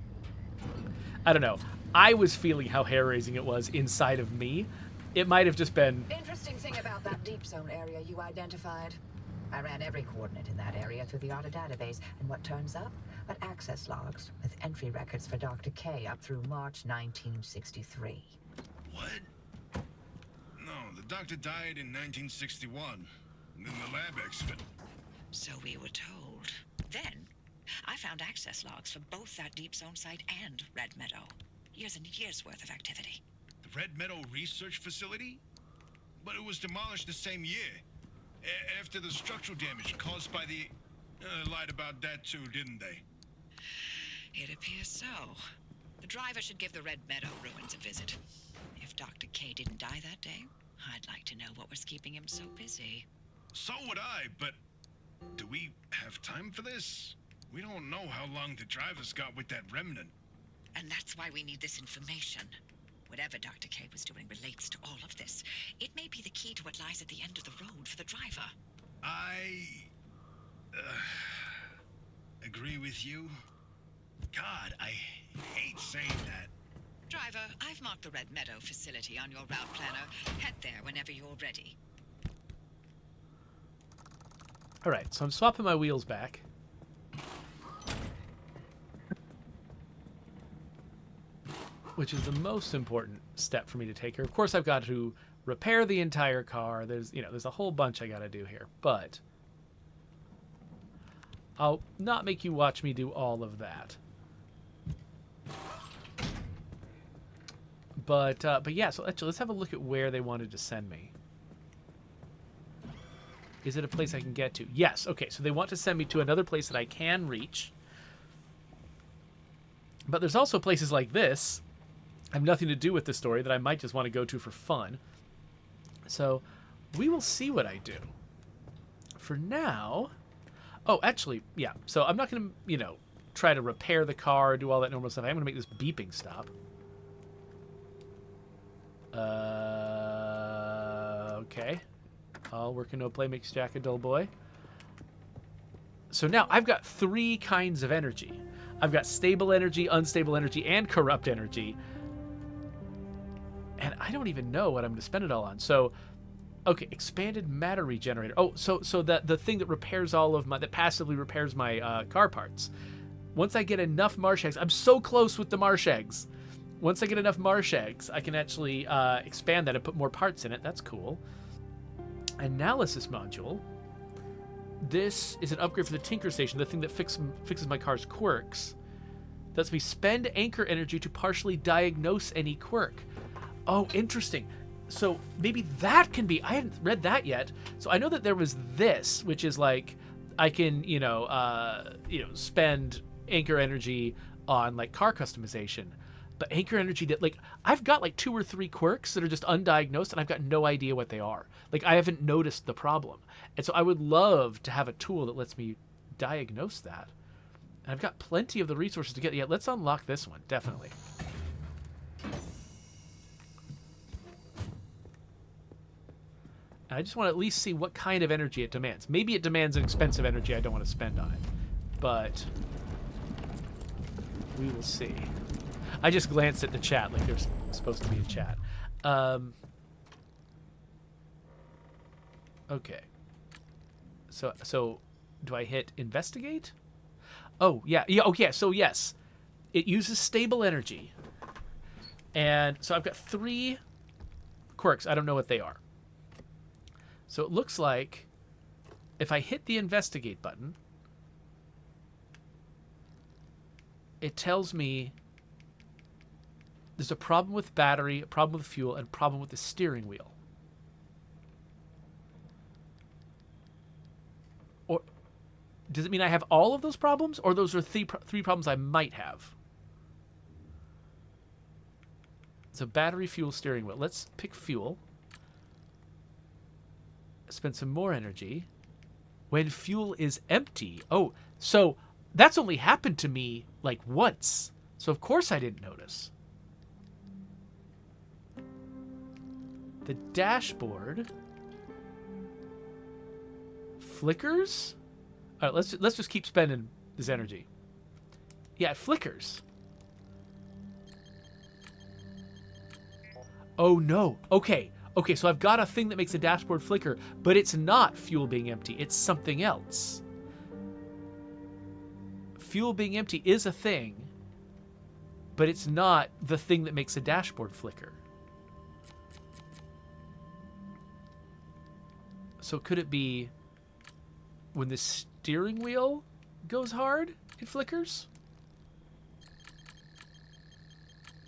I don't know. I was feeling how hair-raising it was inside of me. It might have just been... Interesting thing about that deep zone area you identified. I ran every coordinate in that area through the ARDA database, and what turns up? But access logs with entry records for Dr. K up through March 1963. What? No, the doctor died in 1961. And then the lab expert. So we were told. Then, I found access logs for both that deep zone site and Red Meadow. Years and years worth of activity. The Red Meadow Research Facility? But it was demolished the same year. After the structural damage caused by the... lied about that too, didn't they? It appears so. The driver should give the Red Meadow ruins a visit. If Dr. K didn't die that day, I'd like to know what was keeping him so busy. So would I, but Do we have time for this? We don't know how long the driver's got with that remnant. And that's why we need this information. Whatever Dr. K was doing relates to all of this. It may be the key to what lies at the end of the road for the driver. I... agree with you. God, I hate saying that. Driver, I've marked the Red Meadow facility on your route planner. Head there whenever you're ready. All right, so I'm swapping my wheels back. Which is the most important step for me to take here. Of course, I've got to repair the entire car. There's a whole bunch I got to do here, but I'll not make you watch me do all of that. But yeah, so actually, let's have a look at where they wanted to send me. Is it a place I can get to? Yes. Okay, so they want to send me to another place that I can reach. But there's also places like this have nothing to do with the story that I might just want to go to for fun. So we will see what I do. For now... Oh, actually, yeah. So I'm not going to, try to repair the car, do all that normal stuff. I'm going to make this beeping stop. Okay. All work and no play makes Jack a dull boy. So now I've got 3 kinds of energy. I've got stable energy, unstable energy, and corrupt energy. And I don't even know what I'm going to spend it all on. So, okay, expanded matter regenerator. Oh, so the thing that repairs all of that passively repairs my car parts. Once I get enough marsh eggs, I'm so close with the marsh eggs. Once I get enough marsh eggs, I can actually expand that and put more parts in it. That's cool. Analysis module. This is an upgrade for the Tinker Station, the thing that fixes my car's quirks. Lets me spend anchor energy to partially diagnose any quirk. Oh, interesting. So maybe that can be... I hadn't read that yet. So I know that there was this, which is like I can, spend anchor energy on like car customization. But anchor energy that I've got like 2 or 3 quirks that are just undiagnosed and I've got no idea what they are. Like I haven't noticed the problem. And so I would love to have a tool that lets me diagnose that. And I've got plenty of the resources to get. Yeah, let's unlock this one, definitely. I just want to at least see what kind of energy it demands. Maybe it demands an expensive energy I don't want to spend on it. But we will see. I just glanced at the chat like there's supposed to be a chat. Okay. So do I hit investigate? Oh, yeah. Okay, so yes. It uses stable energy. And so I've got 3 quirks. I don't know what they are. So it looks like if I hit the investigate button, it tells me there's a problem with battery, a problem with fuel, and a problem with the steering wheel. Or does it mean I have all of those problems, or those are 3 problems I might have? So battery, fuel, steering wheel. Let's pick fuel. Spend some more energy. When fuel is empty. Oh, so that's only happened to me like once. So of course I didn't notice. The dashboard flickers. All right, let's just keep spending this energy. Yeah, it flickers. Oh no. Okay, so I've got a thing that makes the dashboard flicker, but it's not fuel being empty. It's something else. Fuel being empty is a thing, but it's not the thing that makes the dashboard flicker. So could it be when the steering wheel goes hard, it flickers?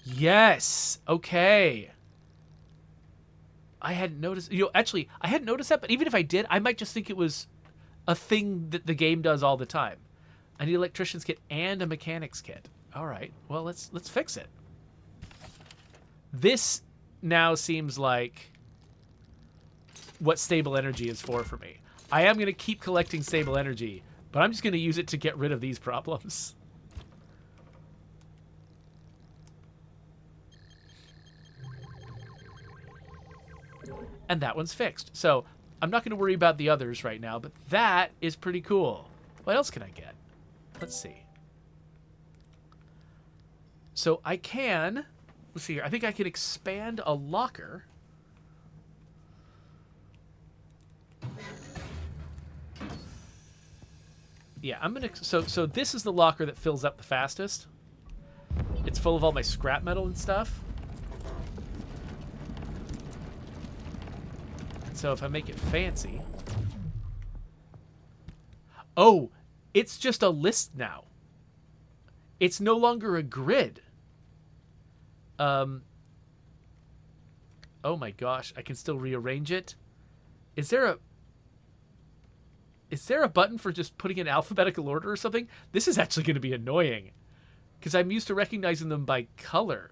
Yes. Okay. I hadn't noticed. Actually, I hadn't noticed that, but even if I did, I might just think it was a thing that the game does all the time. I need an electrician's kit and a mechanic's kit. All right. Well, let's fix it. This now seems like what stable energy is for me. I am going to keep collecting stable energy, but I'm just going to use it to get rid of these problems. And that one's fixed. So I'm not going to worry about the others right now, but that is pretty cool. What else can I get? Let's see. So I can, let's see here. I think I can expand a locker. Yeah, I'm going to, so this is the locker that fills up the fastest. It's full of all my scrap metal and stuff. So if I make it fancy... Oh, it's just a list now. It's no longer a grid. Oh my gosh, I can still rearrange it. Is there a button for just putting in alphabetical order or something? This is actually going to be annoying, because I'm used to recognizing them by color.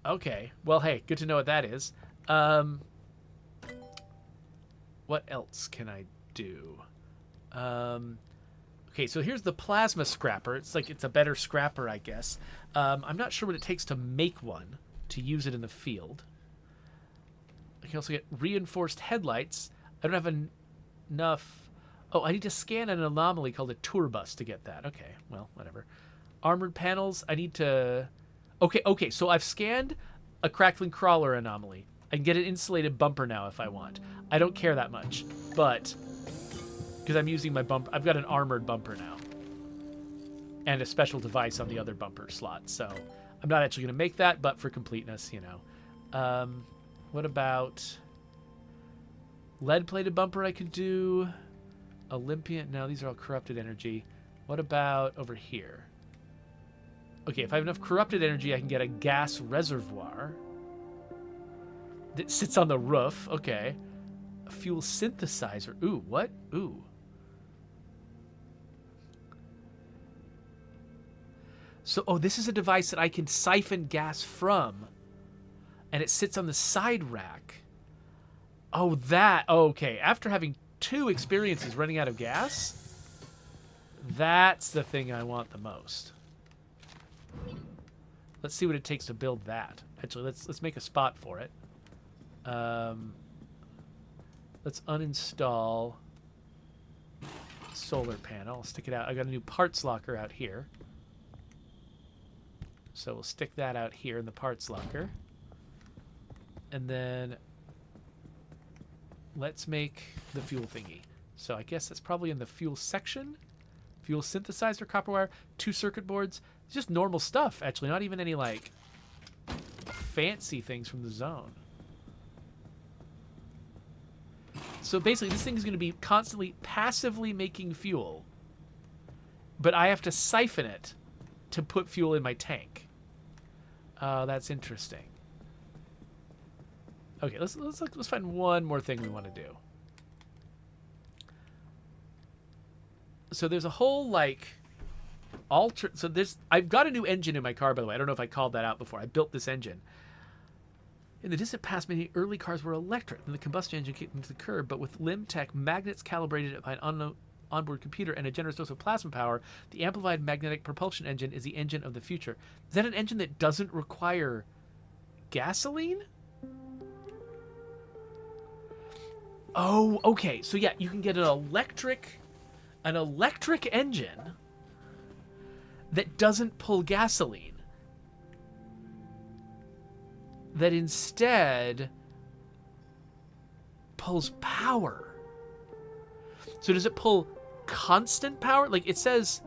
Okay, well, hey, good to know what that is. What else can I do? Okay, so here's the plasma scrapper. It's like it's a better scrapper, I guess. I'm not sure what it takes to make one to use it in the field. I can also get reinforced headlights. I don't have enough... Oh, I need to scan an anomaly called a tour bus to get that. Okay, well, whatever. Armored panels, I need to... Okay, so I've scanned a crackling crawler anomaly. I can get an insulated bumper now if I want. I don't care that much, but... Because I'm using my bumper... I've got an armored bumper now. And a special device on the other bumper slot, so... I'm not actually going to make that, but for completeness, you know. What about... Lead-plated bumper I could do. Olympian... No, these are all corrupted energy. What about over here? Okay, if I have enough corrupted energy, I can get a gas reservoir. That sits on the roof. Okay. A fuel synthesizer. Ooh, what? Ooh. So, oh, this is a device that I can siphon gas from. And it sits on the side rack. Oh, that. Oh, okay. After having 2 experiences running out of gas, that's the thing I want the most. Let's see what it takes to build that. Actually, let's make a spot for it. Let's uninstall solar panel. I'll stick it out. I got a new parts locker out here. So we'll stick that out here in the parts locker. And then let's make the fuel thingy. So I guess that's probably in the fuel section. Fuel synthesizer, copper wire, 2 circuit boards. It's just normal stuff, actually. Not even any, like, fancy things from the zone. So basically, this thing is going to be constantly passively making fuel. But I have to siphon it to put fuel in my tank. That's interesting. Okay, let's find one more thing we want to do. So there's a whole, like, so I've got a new engine in my car, by the way. I don't know if I called that out before. I built this engine. In the distant past, many early cars were electric, and the combustion engine kicked into the curb, but with Limtech magnets calibrated by an onboard computer and a generous dose of plasma power, the amplified magnetic propulsion engine is the engine of the future. Is that an engine that doesn't require gasoline? Oh, okay. So yeah, you can get an electric engine that doesn't pull gasoline. That instead pulls power. So does it pull constant power? Like it says,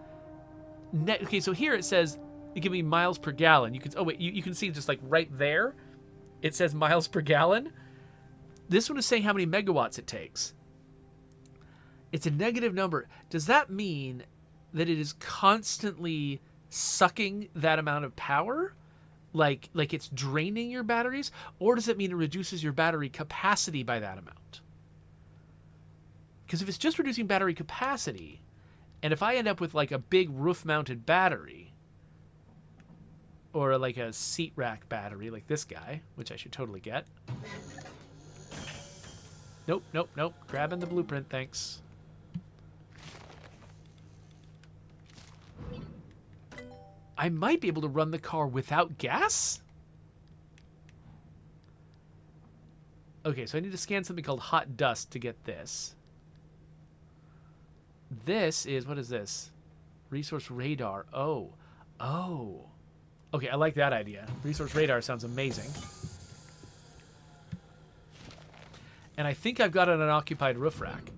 okay, so here it says, it give me miles per gallon. You can, oh wait, you can see just like right there, it says miles per gallon. This one is saying how many megawatts it takes. It's a negative number. Does that mean that it is constantly sucking that amount of power? Like it's draining your batteries? Or does it mean it reduces your battery capacity by that amount? Because if it's just reducing battery capacity, and if I end up with like a big roof-mounted battery, or like a seat rack battery like this guy, which I should totally get. Nope, nope, nope. Grabbing the blueprint, thanks. I might be able to run the car without gas? Okay, so I need to scan something called hot dust to get this. This is, what is this? Resource radar. Oh. Oh. Okay, I like that idea. Resource radar sounds amazing. And I think I've got an unoccupied roof rack.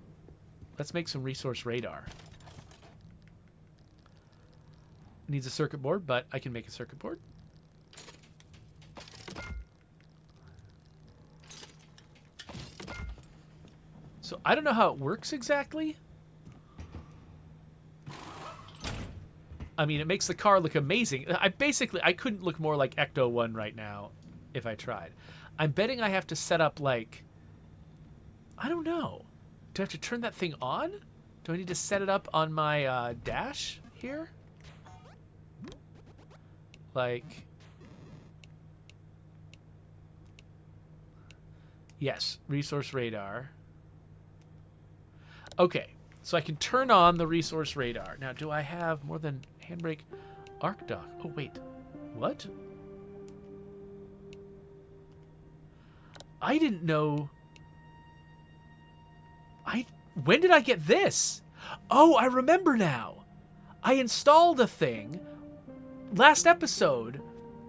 Let's make some resource radar. Needs a circuit board, but I can make a circuit board. So I don't know how it works exactly. I mean, it makes the car look amazing. I couldn't look more like Ecto 1 right now if I tried. I'm betting I have to set up, like, I don't know. Do I have to turn that thing on? Do I need to set it up on my dash here? Like, yes, resource radar. Okay, so I can turn on the resource radar. Now, do I have more than handbrake, arc dock? Oh, wait, what? I didn't know. When did I get this? Oh, I remember now. I installed a thing last episode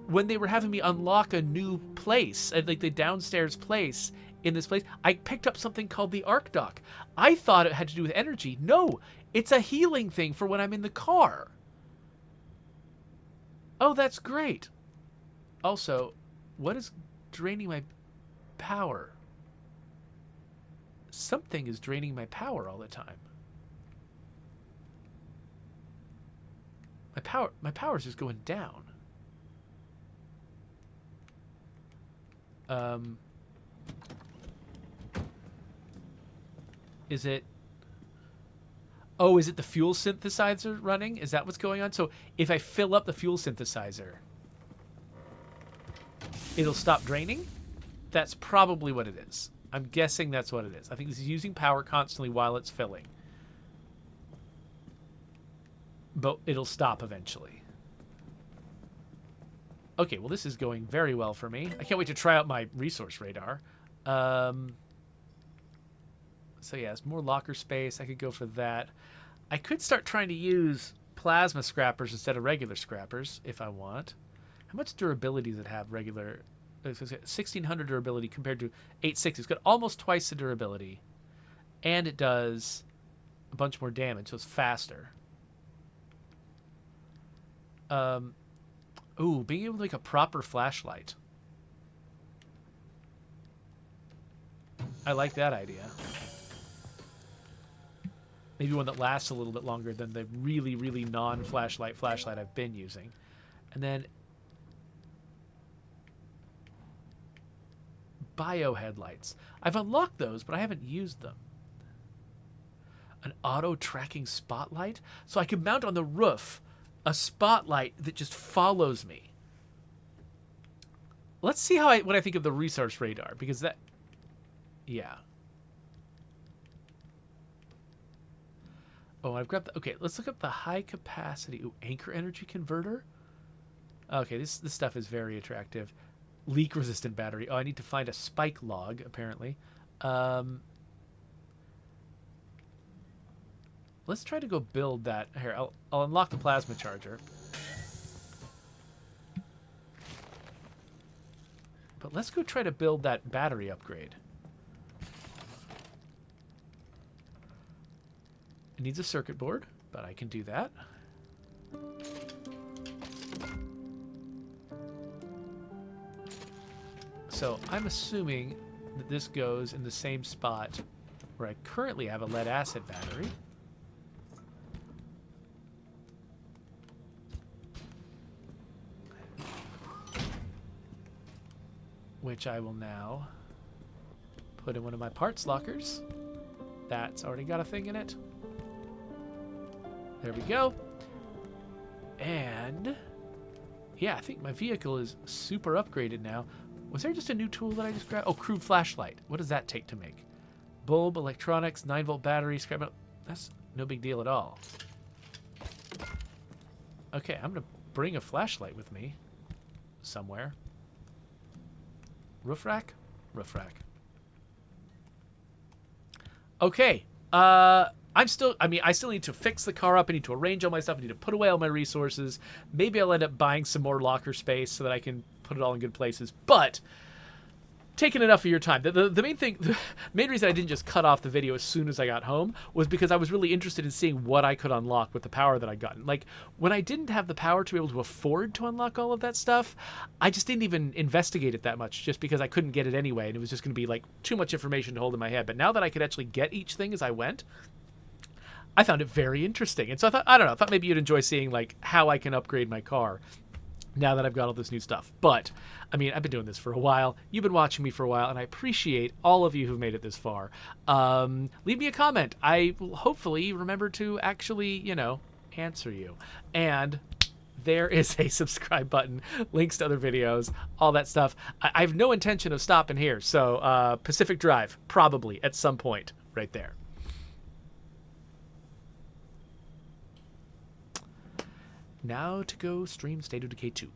when they were having me unlock a new place, like the downstairs place in this place. I picked up something called the arc dock. I thought it had to do with energy. No, it's a healing thing for when I'm in the car. Oh, that's great. Also, what is draining my power? Something is draining my power all the time. My power's just going down. Is it... Oh, is it the fuel synthesizer running? Is that what's going on? So if I fill up the fuel synthesizer, it'll stop draining? That's probably what it is. I'm guessing that's what it is. I think this is using power constantly while it's filling. But it'll stop eventually. Okay, well, this is going very well for me. I can't wait to try out my resource radar. So yeah, it's more locker space. I could go for that. I could start trying to use plasma scrappers instead of regular scrappers if I want. How much durability does it have regular? 1600 durability compared to 860. It's got almost twice the durability. And it does a bunch more damage, so it's faster. Ooh, being able to make a proper flashlight. I like that idea. Maybe one that lasts a little bit longer than the really, really non-flashlight flashlight I've been using. And then bio headlights. I've unlocked those, but I haven't used them. An auto tracking spotlight? So I can mount on the roof a spotlight that just follows me. Let's see what I think of the resource radar, because that... Yeah. Oh, I've grabbed the... Okay, let's look up the high capacity... Ooh, anchor energy converter? Okay, this stuff is very attractive. Leak resistant battery. Oh, I need to find a spike log, apparently. Let's try to go build that. Here, I'll unlock the plasma charger. But let's go try to build that battery upgrade. It needs a circuit board, but I can do that. So I'm assuming that this goes in the same spot where I currently have a lead acid battery. Which I will now put in one of my parts lockers. That's already got a thing in it. There we go. And yeah, I think my vehicle is super upgraded now. Was there just a new tool that I just grabbed? Oh, crude flashlight. What does that take to make? Bulb, electronics, 9-volt battery, scrap metal. That's no big deal at all. Okay, I'm going to bring a flashlight with me somewhere. Roof rack? Roof rack. Okay. I still need to fix the car up. I need to arrange all my stuff. I need to put away all my resources. Maybe I'll end up buying some more locker space so that I can put it all in good places. But taking enough of your time. The main reason I didn't just cut off the video as soon as I got home was because I was really interested in seeing what I could unlock with the power that I'd gotten. Like, when I didn't have the power to be able to afford to unlock all of that stuff, I just didn't even investigate it that much just because I couldn't get it anyway, and it was just going to be, like, too much information to hold in my head. But now that I could actually get each thing as I went, I found it very interesting. And so I thought maybe you'd enjoy seeing, like, how I can upgrade my car now that I've got all this new stuff. But, I mean, I've been doing this for a while. You've been watching me for a while, and I appreciate all of you who've made it this far. Leave me a comment. I will hopefully remember to actually, answer you. And there is a subscribe button, links to other videos, all that stuff. I have no intention of stopping here. So, Pacific Drive, probably at some point right there. Now to go stream State of Decay 2.